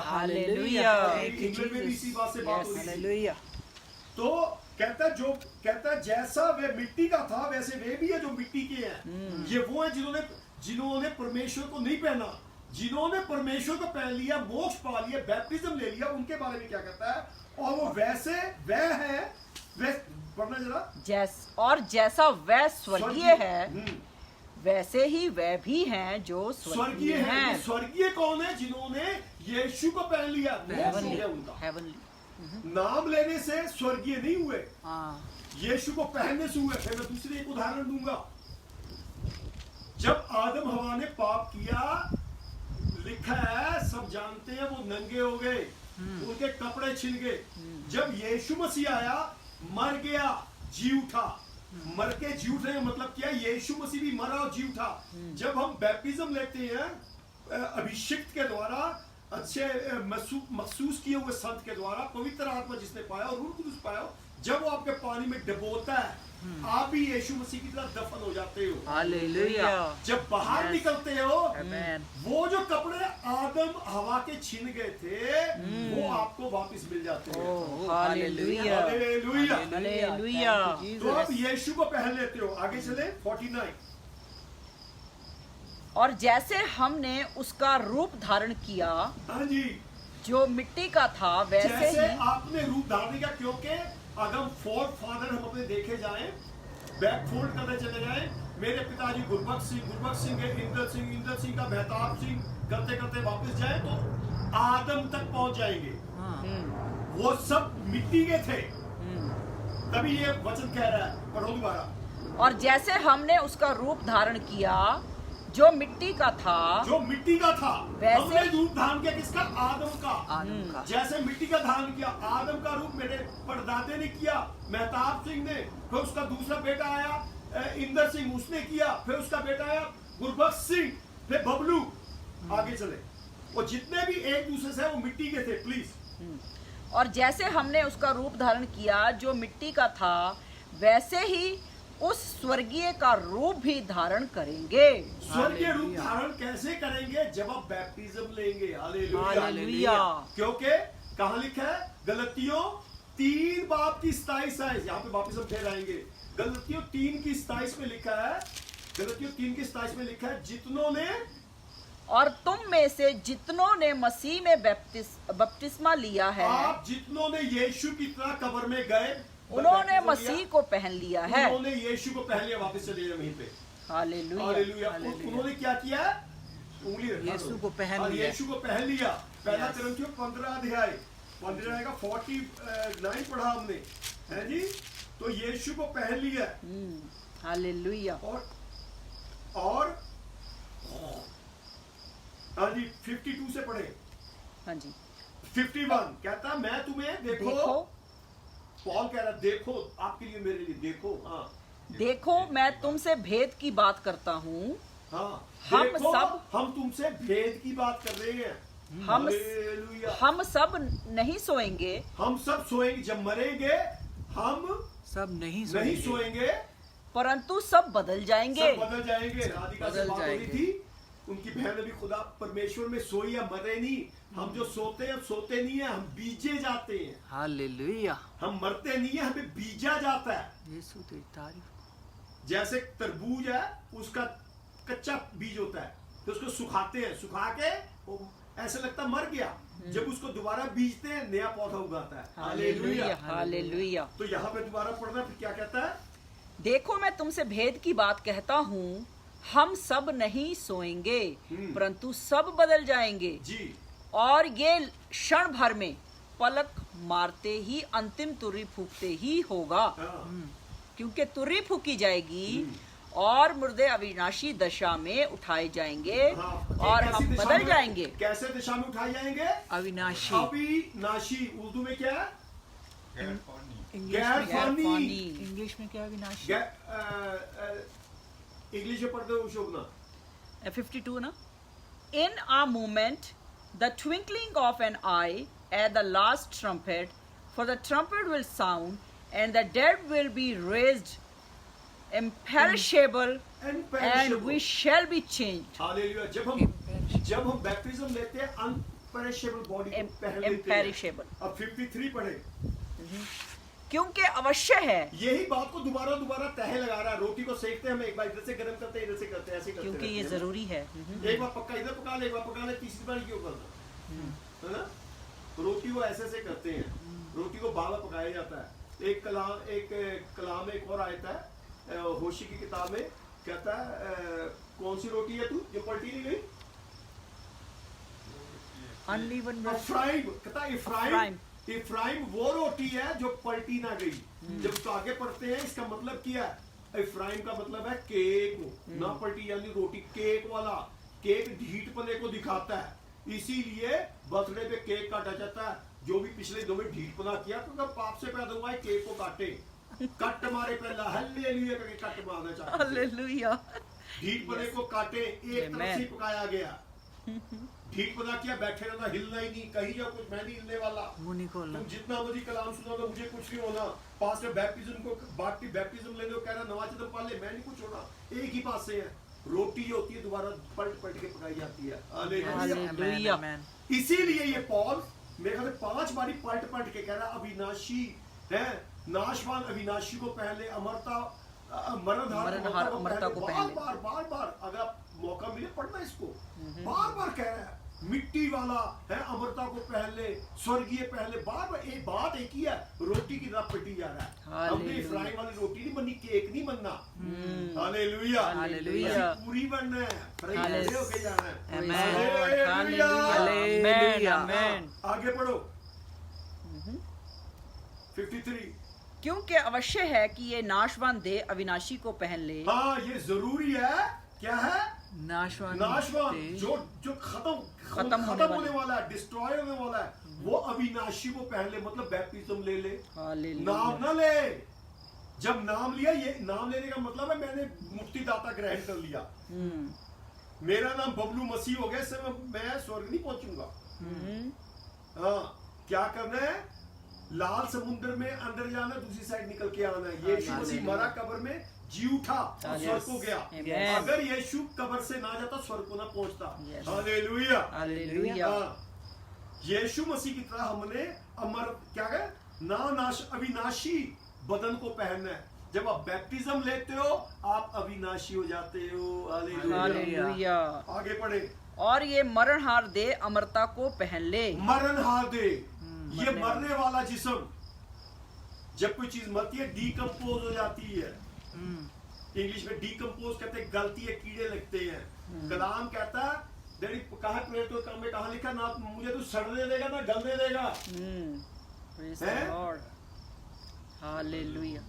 हालेलुया। इंग्लैंड में भी इसी बात से बात हो रही है। तो कहता है जैसा वे मिट्टी का था, वैसे वे भी है जो मिट्टी के हैं। ये वो है जिन्होंने परमेश्वर को नहीं पहना। जिन्होंने परमेश्वर को पहन लिया, मोक्ष पा लिया, बैप्टिज्म ले लिया, उनके बारे में क्या कहता है? और वो वैसे वह है, पढ़ना जरा। और जैसा वह स्वर्गीय है, वैसे ही वह भी हैं जो स्वर्गीय हैं। स्वर्गीय कौन है? जिन्होंने यीशु को पहन लिया, मोक्ष हो गया उनका। हेवनली। नाम लेने से स्वर्गीय नहीं हुए, यीशु को पहनने से हुए। मैं दूसरी एक उदाहरण दूंगा। जब आदम हवा ने पाप किया, लिखा है, सब जानते हैं, वो नंगे हो गए, उनके कपड़े छिल गए। जब यीशु मसीह आया, मर गया, जी उठा। मर के जी उठने का मतलब क्या? यीशु मसीह भी मरा और जी उठा। जब हम बैप्टिज्म लेते हैं अभिषिक्त के द्वारा, अच्छे महसूस किए हुए संत के द्वारा, पवित्र आत्मा जिसने पाया और रूह कुदूस पाया, जब वो आपके पानी में डुबोता है, आप भी यीशु मसीह की तरह दफन हो जाते हो। हालेलुया। जब बाहर निकलते हो, वो जो कपड़े आदम हवा के छीन गए थे, वो आपको वापस मिल जाते हैं। हालेलुया। हालेलुया। हालेलुया। तो आप यीशु को पहन लेते हो। आगे चले 49। और जैसे हमने उसका रूप धारण किया हाँ जी, जो मिट्टी का था वैसे जैसे ही आपने रूप धारण किया, क्योंकि अगर हम फोर फादर हम अपने देखे जाएं, बैक फोल्ड करने चले जाएं, मेरे पिताजी गुरबख्श सिंह है, इंदर सिंह का मेहताब सिंह करते करते वापस जाए तो आदम तक पहुंच जाएंगे। वो सब मिट्टी के थे, तभी ये वचन कह रहा है। पढ़ो दोबारा। और जैसे हमने उसका रूप धारण किया जो मिट्टी का था जो मिट्टी का था, वैसे- हमने रूप धारण किया किसका? आदम का। आदम का। जैसे मिट्टी का धारण किया, आदम का रूप मेरे परदादे ने किया, मेहताब सिंह ने, फिर उसका दूसरा बेटा आया इंदर सिंह, उसने किया, फिर उसका बेटा आया गुरबख्श सिंह, फिर बबलू, आगे चले। वो जितने भी एक दूसरे से वो मिट्टी के थे। प्लीज। और जैसे हमने उसका रूप धारण किया जो मिट्टी का था वैसे ही उस स्वर्गीय का रूप भी धारण करेंगे। स्वर्गीय रूप धारण कैसे करेंगे? जब आप बैप्टिज्म लेंगे। हालेलुया। हालेलुया। क्योंकि कहाँ लिखा है? गलतियों 3 बाब की 27 है। यहाँ पे वापस हम फिर आएंगे। गलतियों 3 की 27 में लिखा है, गलतियों 3 की 27 में लिखा है, जितनों ने और तुम में से जितनों ने मसीह में बपतिस्मा लिया है आप जितनों ने यीशु की तरह कब्र में गए, उन्होंने बैप्टिज्म मसीह लिया, को पहन लिया है। उन्होंने यीशु को पहन लिया। वापस चले जाए वहीं पे। हालेलुया। हालेलुया। उन्होंने क्या किया? उंगली रखा यीशु दो। को पहन और लिया। यीशु को पहन लिया। पहला करंथियों 15 अध्याय 49 पढ़ा हमने, है जी। तो यीशु को पहन लिया। हालेलुया। और हाँ जी 52 से पढ़े। हाँ जी। 51 कहता मैं तुम्हें देखो। पॉल कह रहा देखो, आपके लिए मेरे लिए देखो। हाँ देखो मैं तुमसे भेद की बात करता हूँ। हाँ, हम देखो, सब- हम तुमसे भेद की बात कर रहे हैं। हम हालेलुया। हम सब नहीं सोएंगे हम सब सोएंगे। जब मरेंगे हम सब नहीं नहीं सोएंगे, परंतु सब बदल जाएंगे। सब बदल जाएंगे। राधिका से बदल बात हो रही जाएंगे। थी, उनकी बहन अभी खुदा परमेश्वर में सोई या मरे नहीं। हम जो सोते हैं सोते नहीं है, हम बीजे जाते हैं। हालेलुया। हम मरते नहीं है, हमें बीजा जाता है। यीशु तेरी तारीफ। जैसे तरबूज है, उसका कच्चा बीज होता है, तो उसको सुखाते हैं, सुखा के वो ऐसे लगता मर गया। जब उसको दोबारा बीजते हैं, नया पौधा उगाता है। हालेलुया। हालेलुया। तो यहाँ पे दोबारा पढ़ना, फिर क्या कहता है? देखो मैं तुमसे भेद की बात कहता हूँ, हम सब नहीं सोएंगे परंतु सब बदल जाएंगे जी। और ये क्षण भर में पलक मारते ही अंतिम तुरही फूकते ही होगा। हाँ। क्योंकि तुरही फूकी जाएगी और मुर्दे अविनाशी दशा में उठाए जाएंगे हाँ, और कैसी हम दिशा बदल में- जाएंगे। कैसे दिशा में उठाए जाएंगे? अविनाशी। अविनाशी। उर्दू में क्या है? इंग्लिश गैर में फानी। इंग्लिश में क्या अविनाशी? इंग्लिश में पढ़ते हो शोभना। 52 ना। In a moment, the twinkling of an eye at the last trumpet, for the trumpet will sound, and the dead will be raised imperishable, and we shall be changed. Hallelujah. जब हम baptism लेते हैं, अनपेरिशेबल body को पहन लेते हैं। Imperishable. अब 53 पढ़े। क्योंकि अवश्य है, यही बात को दोबारा तह लगा रहा है। रोटी को सेकते हैं, हम एक बार इधर से गर्म करते हैं, इधर से करते हैं, ऐसे करते क्योंकि ये रहते हैं। जरूरी है। एक बार पक्का इधर पका ले, एक बार पका ले, तीसरी बार क्यों करना? है ना? रोटी को ऐसे करते हैं। रोटी को बार पकाया जाता है। एक कलाम एक और आयता है होशी की किताब में, कहता है कौन सी रोटी है तू जो पलटी नहीं गई? Unleavened bread. इफ्राइम। कहता है इफ्राइम वो रोटी है जो पलटी ना गई। जब उसको आगे पढ़ते हैं, इसका मतलब क्या है? इफ्राइम का मतलब है केक, ना पलटी यानी रोटी। केक वाला, केक ढीठपने को दिखाता है, इसीलिए बर्थडे पे केक काटा जाता है। जो भी पिछले 2 में ढीठपना किया तो पाप से पैदा हुआ है, केक को काटे, कट मारे पहला हालेलुया करके कट मारना चाहते थे। हालेलुया। ढीठपने को काटे, एक तरफ से पकाया गया। ढीठपना किया, बैठे रहना, हिलना ही नहीं, कहीं जाओ कुछ मैं नहीं हिलने वाला। मुंह नहीं खोलना। तुम जितना मुझे कलाम सुनाओगे मुझे कुछ नहीं होना। पास्टर बैप्टिज्म को बाकी बैप्टिज्म लेने को कह रहा, नमाज तुम पढ़ ले, मैं नहीं कुछ होना। एक ही बात से है, रोटी होती है दोबारा पलट के पकाई जाती है। हालेलुया। आमेन। इसीलिए ये पॉल मेरे ख्याल में 5 बारी पलट के कह रहा, अविनाशी है, नाशवान अविनाशी को पहले, अमरता मरणहार अमरता को पहले। बार अगर आप मौका मिले पढ़ना इसको। बार बार कह रहा है मिट्टी वाला है अमरता को पहले, स्वर्गीय पहले। बार बार एक बात एक ही है, रोटी की तरह पिटी जा रहा है। हमने फ्राई वाली रोटी नहीं बननी, केक नहीं बनना। हालेलुया, हालेलुया, पूरी बनना है, फ्राई ऐसे होके जाना है। हालेलुया, आमेन। आगे पढ़ो 53। क्योंकि अवश्य है कि ये नाशवान देह अविनाशी को पहन ले। हाँ, ये जरूरी है। क्या है? नाशवान जो खत्म होने वाला है, डिस्ट्रॉय होने वाला है, वो अविनाशी को पहन ले। मतलब बैप्टिज्म ले ले, नाम ना ले। जब नाम लिया, ये नाम लेने का मतलब है मैंने मुक्तिदाता ग्रहण कर लिया, मेरा नाम बबलू मसीह हो गया, इससे मैं स्वर्ग नहीं पहुंचूंगा। हाँ, क्या करना है? लाल समुद्र में अंदर जाना, दूसरी साइड निकल के आना है। यीशु मसीह मरा, कब्र में जी उठा और स्वर्ग को गया। अगर यीशु कब्र से ना जाता, स्वर्ग को ना पहुंचता। Hallelujah, hallelujah. यीशु मसीह की तरह हमने क्या है अविनाशी बदन को पहनना है। जब आप बैप्टिज्म लेते हो, आप अविनाशी हो जाते हो। हालेलुया। आगे पढ़े। और ये मरणहार देह अमरता को पहन ले। मरणहार देह, ये मरने वाला जिस्म। जब कोई चीज मरती है, डीकम्पोज हो जाती है। इंग्लिश में डीकम्पोज कहते हैं, गलती है, कीड़े लगते हैं। कलाम कहता है, डैडी कहा प्रेरितों के काम में कहा लिखा, ना मुझे तू सड़ने देगा ना गलने देगा। हालेलुया।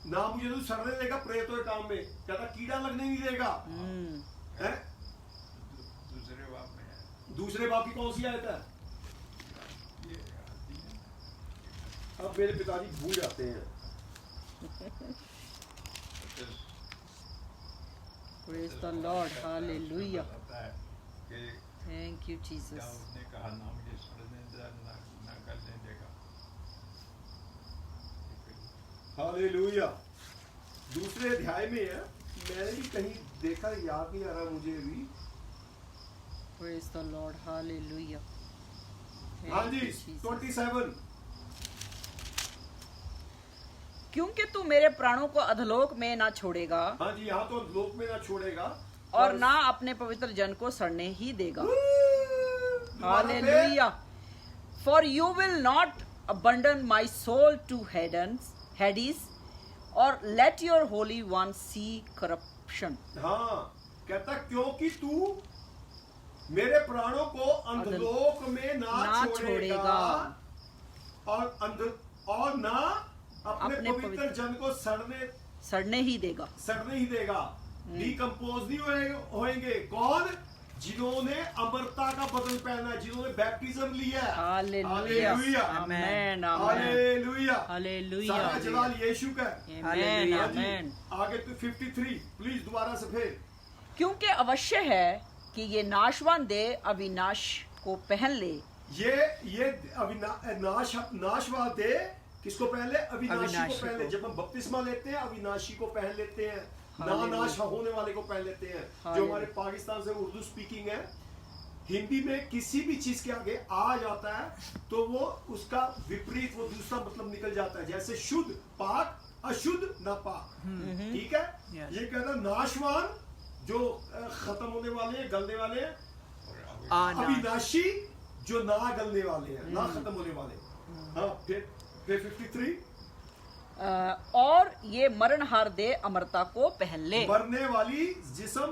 ना मुझे तू सड़ने देगा प्रेरितों के काम में, कहता कीड़ा लगने नहीं देगा। दूसरे बाप की कौन सी आयत है? अब मेरे पिताजी भूल जाते हैं। Praise the Lord. Hallelujah. Thank you, Jesus. उसने कहा ना मुझे सड़ने दे, ना गलने देगा। हालेलुया। दूसरे अध्याय में है, मैंने भी कहीं देखा, याद नहीं आ रहा मुझे भी। Praise the Lord. Hallelujah. हाँ जी, 27। क्योंकि तू मेरे प्राणों को अधलोक में ना छोड़ेगा। हाँ जी, यहाँ तो लोक में ना छोड़ेगा, और ना अपने पवित्र जन को सड़ने ही देगा। Hallelujah. For you will not abandon my soul to Hades, or let your Holy One see corruption. हाँ, कहता क्योंकि तू मेरे प्राणों को अंधलोक में ना छोड़ेगा, और ना अपने पवित्र जन को सड़ने ही देगा। डिकम्पोज नहीं होएंगे। कौन? जिन्होंने अमरता का बदन पहना, जिन्होंने बैप्टिज्म लिया है। हालेलुया, आमेन, हालेलुया, हालेलुया। सारा जलाल यीशु का। आमेन, आमेन। आगे तो 53 प्लीज दोबारा से फिर। क्योंकि अवश्य है कि ये नाशवान देह अविनाश को पहन ले। ये नाशवान देह किसको पहन ले? अविनाशी को पहन ले। जब हम बपतिस्मा लेते हैं, अविनाशी को पहन लेते हैं, नाश होने वाले को पहन लेते हैं। जो हमारे पाकिस्तान से उर्दू स्पीकिंग है, हिंदी में किसी भी चीज के आगे आ जाता है तो वो उसका विपरीत, वो दूसरा मतलब निकल जाता है। जैसे शुद्ध, पाक, अशुद्ध, नापाक। ठीक है, ये कहना नाशवान जो खत्म होने वाले हैं, गलने वाले हैं, अविनाशी जो ना गलने वाले हैं, ना खत्म होने वाले। हाँ, फिर 53। और ये मरणहार देह अमरता को पहन ले। मरने वाली जिस्म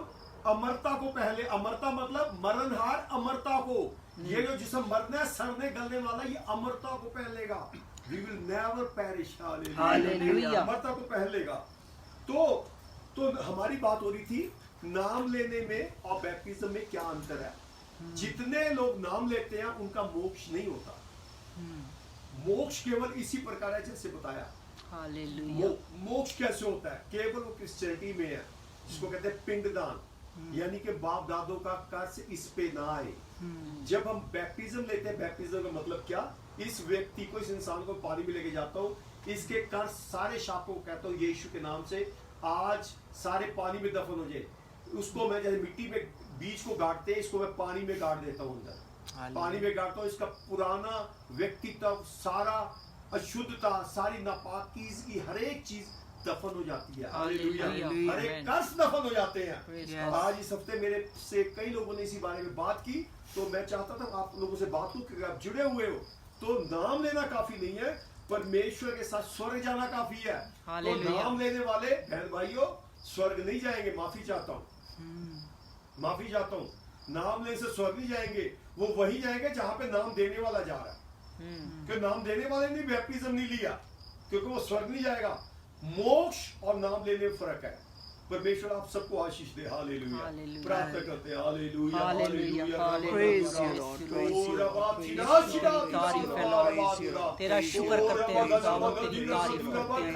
अमरता को पहन ले। अमरता मतलब मरणहार अमरता को। ये जो जिस्म मरना है, सड़ने गलने वाला, ये अमरता को पहन लेगा। We will never perish. Hallelujah. अमरता को पहन लेगा। तो हमारी बात हो रही थी नाम लेने में और बैप्टिज्म में क्या अंतर है। जितने लोग नाम लेते हैं उनका मोक्ष नहीं होता। मोक्ष केवल इसी प्रकार है जैसे बताया। हालेलुया। मोक्ष कैसे होता है? केवल वो क्रिश्चियनिटी में है, जिसको कहते हैं पिंडदान, यानी कि बाप दादों का कर्ज इस पे ना आए। जब हम बैप्टिज्म लेते हैं, बैप्टिज्म का मतलब क्या? इस व्यक्ति को, इस इंसान को पानी में लेके जाता हूँ, इसके कर्ज सारे शापों को कहता हूँ यीशु के नाम से आज सारे पानी में दफन हो जाए। उसको मैं जैसे मिट्टी में बीज को गाड़ते हैं, इसको मैं पानी में गाड़ देता हूँ, अंदर पानी में गाड़ता हूँ। इसका पुराना व्यक्तित्व, सारा अशुद्धता, सारी नापाकी की हर एक चीज दफन हो जाती है। Hallelujah. हालेलुया। हर एक Amen. कर्ज दफन हो जाते हैं। Praise Yes. God. आज इस हफ्ते मेरे से कई लोगों ने इसी बारे में बात की, तो मैं चाहता था आप लोगों से बात करूं कि आप जुड़े हुए हो तो नाम लेना काफी नहीं है, परमेश्वर के साथ स्वर्ग जाना काफी है। तो Hallelujah. नाम लेने वाले बहन भाइयों स्वर्ग नहीं जाएंगे। माफी चाहता हूँ, माफी चाहता हूँ, नाम लेने से स्वर्ग नहीं जाएंगे, वो वही जाएंगे जहां पे नाम देने वाला जा रहा है। क्योंकि नाम देने वाले ने बैप्टिज्म नहीं लिया, क्योंकि वो स्वर्ग नहीं जाएगा। मोक्ष और नाम लेने में फर्क है। परमेश्वर आप सबको आशीष दे। हालेलुया। Hallelujah. प्रार्थना करते हैं। Hallelujah, Hallelujah. Hallelujah. Praise you, Lord. Praise you, Lord. Praise you. तारीफ है Lord, तेरा शुक्र करते हैं खुदावंद, तेरी तारीफ करते हैं।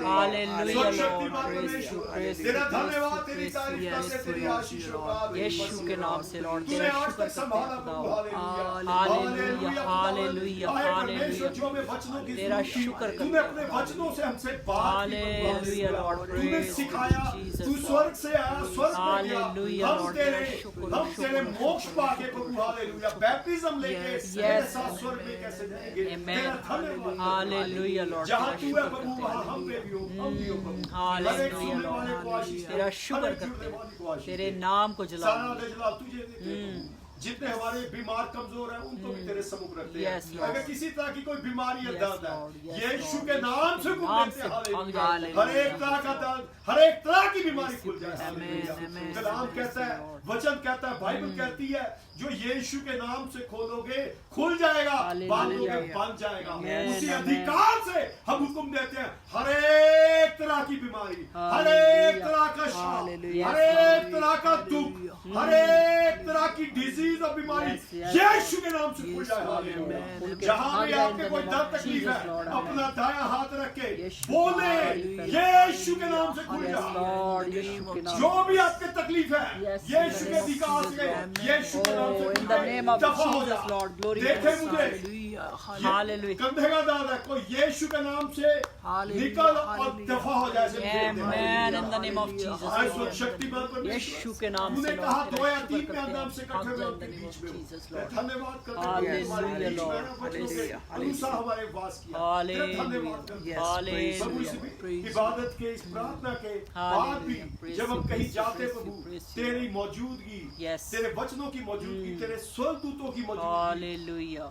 Hallelujah, Lord. Praise you, praise you. तेरा धन्यवाद, तेरी Yes, तारीफ yes, करते, तेरी praise आशीष you, हो Lord. यीशु के नाम से Lord, तूने तेरा आज शुक्र तक करते संभाला हैं प्रभु। खुदावंद। हालेलुया, हालेलुया, हाय हालेलुया, परमेश्वर, जो हमें वचनों की तेरा जरूरत थी, शुक्र करते तूने हैं अपने खुदावंद। वचनों से हमसे बात की प्रभु। Hallelujah, Lord. तूने Praise सिखाया, Jesus, तू स्वर्ग से आया, स्वर्ग में गया, Hallelujah, हम Lord. तेरे शुक्र, हम तेरे शुक्र, मोक्ष शुक्र, पाके प्रभु। हालेलुया। बैप्टिज्म लेके Yes, तेरे yes. साथ स्वर्ग में कैसे जाएंगे? Amen. तेरा धन्यवाद। Hallelujah, Lord. जहाँ तेरा तू है शुक्र प्रभु करते वहाँ हैं। हम पे भी हो, हम भी हो प्रभु। Hallelujah, हर एक सुनने Lord. वाले को आशीष दे, तेरा शुक्र हर एक करते जुड़ने हैं। वाले को आशीष तेरे दे। नाम को सारा जलाओ। जलाल तुझे देते हैं प्रभु। जितने हमारे बीमार कमजोर हैं उनको भी तेरे सम्मुख रखते हैं। Yes, Lord. अगर किसी तरह की कोई बीमारी या Yes, दर्द Lord. है, Yes, यीशु Lord. के नाम से नाम खुल से देते हैं। भाग हालेलुया। जाए। हर एक तरह का दर्द, हर एक तरह की बीमारी खुल जाए। Amen, hallelujah. amen. कलाम कहता है, वचन कहता है, बाइबल कहती है, जो यीशु के नाम से खोलोगे खुल जाएगा, हालेलुया। बांधोगे बंद जाएगा। Amen, उसी amen. अधिकार से हम हुक्म देते हैं, हर एक तरह की बीमारी, हर एक तरह का श्राप, Hallelujah. हर एक तरह का दुख, हर एक तरह की डिजीज और बीमारी Yes, yes, यीशु के नाम से खुल जाए। Lord. हालेलुया। Amen. जहां भी Amen. आपके कोई दर्द तकलीफ Jesus, है, Lord. अपना दायां हाथ रख के यीशु बोले, Hallelujah. यीशु के नाम से खुल Yes, जाए। Lord. यीशु के नाम जो भी आपके तकलीफ है, Yes, यीशु in के the name of अधिकार Jesus, से, Lord. यीशु के नाम से Oh, खुल in the जाए। name of दफा हो Jesus, जा। Lord. Glory to देखे God. मुझे Hallelujah. Hallelujah. कंधे का दर्द है, कोई यीशु के नाम से Hallelujah. निकल और Hallelujah. दफा हो जाए। ऐसे Amen. Hallelujah. In the name of Jesus, आज Lord. वो शक्तिमान यीशु परमेश्वर, के नाम तूने से कहा Lord, 2 या तेरा 3 शुक्र के करते नाम हैं। से भाग इकट्ठे जाए में in the उनके name बीच of में हूँ। Jesus, मैं Lord. धन्यवाद करता हूँ, Hallelujah, हमारे बीच में Lord. है, वचनों के Hallelujah. अनुसार हमारे वास किया। Hallelujah. तेरा धन्यवाद करता हूँ। Yes, praise प्रभु, you, इस Lord. Praise you. इबादत के, इस प्रार्थना के बाद भी Hallelujah. Praise जब हम you, कहीं praise you, जाते praise Prabhu, you, praise you, तेरी Lord. मौजूदगी, Yes. तेरे वचनों की मौजूदगी, तेरे स्वर्गदूतों की मौजूदगी, Hallelujah.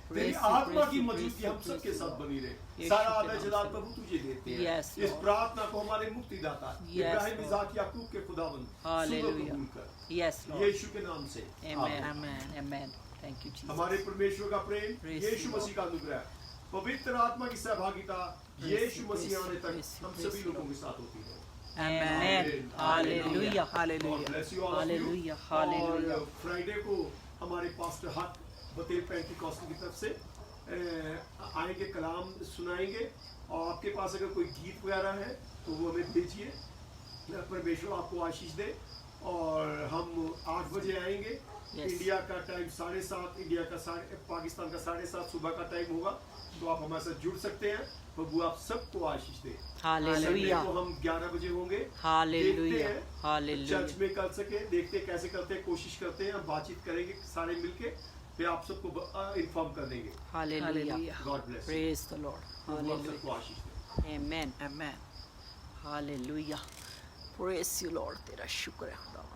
तेरी Praise you, आत्मा praise की you, मौजूदगी praise you, हम सबके praise you, साथ Lord. बनी रहे। यीशु सारा के आदर नाम जलाल से। प्रभु तुझे देते हैं। Yes, इस Lord. प्रार्थना को हमारे मुक्तिदाता Yes, इब्राहिम, Lord. इसाक, याकूब के खुदावंद सुनो Hallelujah. कबूल कर। Yes, Lord. यीशु के नाम से Amen. आमीन। Amen. Amen. Thank you, Jesus. हमारे परमेश्वर का प्रेम, Praise यीशु you, मसीह का अनुग्रह, पवित्र आत्मा की सहभागिता यीशु मसीह आने तक हम सभी लोगों के साथ होती है। Amen. Hallelujah. God Hallelujah. bless you all of you. Hallelujah. Hallelujah. और फ्राइडे को हमारे पास्टर हक बतेल पेंटिकॉस्ट की तरफ से आएंगे, कलाम सुनाएंगे। और आपके पास अगर कोई गीत वगैरह है तो वो हमें भेजिए। परमेश्वर आपको आशीष दे। और हम 8 बजे आएंगे। Yes. इंडिया का टाइम 7:30, इंडिया का पाकिस्तान का 7:30 सुबह का टाइम होगा। तो आप हमारे साथ जुड़ सकते हैं। प्रभु आप सबको आशीष दे। Hallelujah. तो हम 11 बजे होंगे। Hallelujah. देखते हैं Hallelujah. चर्च में कर सके, देखते हैं कैसे करते हैं, कोशिश करते हैं, हम बातचीत करेंगे सारे मिलके, फिर आप सबको इन्फॉर्म कर देंगे। Hallelujah. Hallelujah. God bless. Praise the Lord. प्रभु आप Hallelujah. सबको आशीष दे। Amen. Amen. Hallelujah. Praise you, Lord. तेरा शुक्र है खुदा।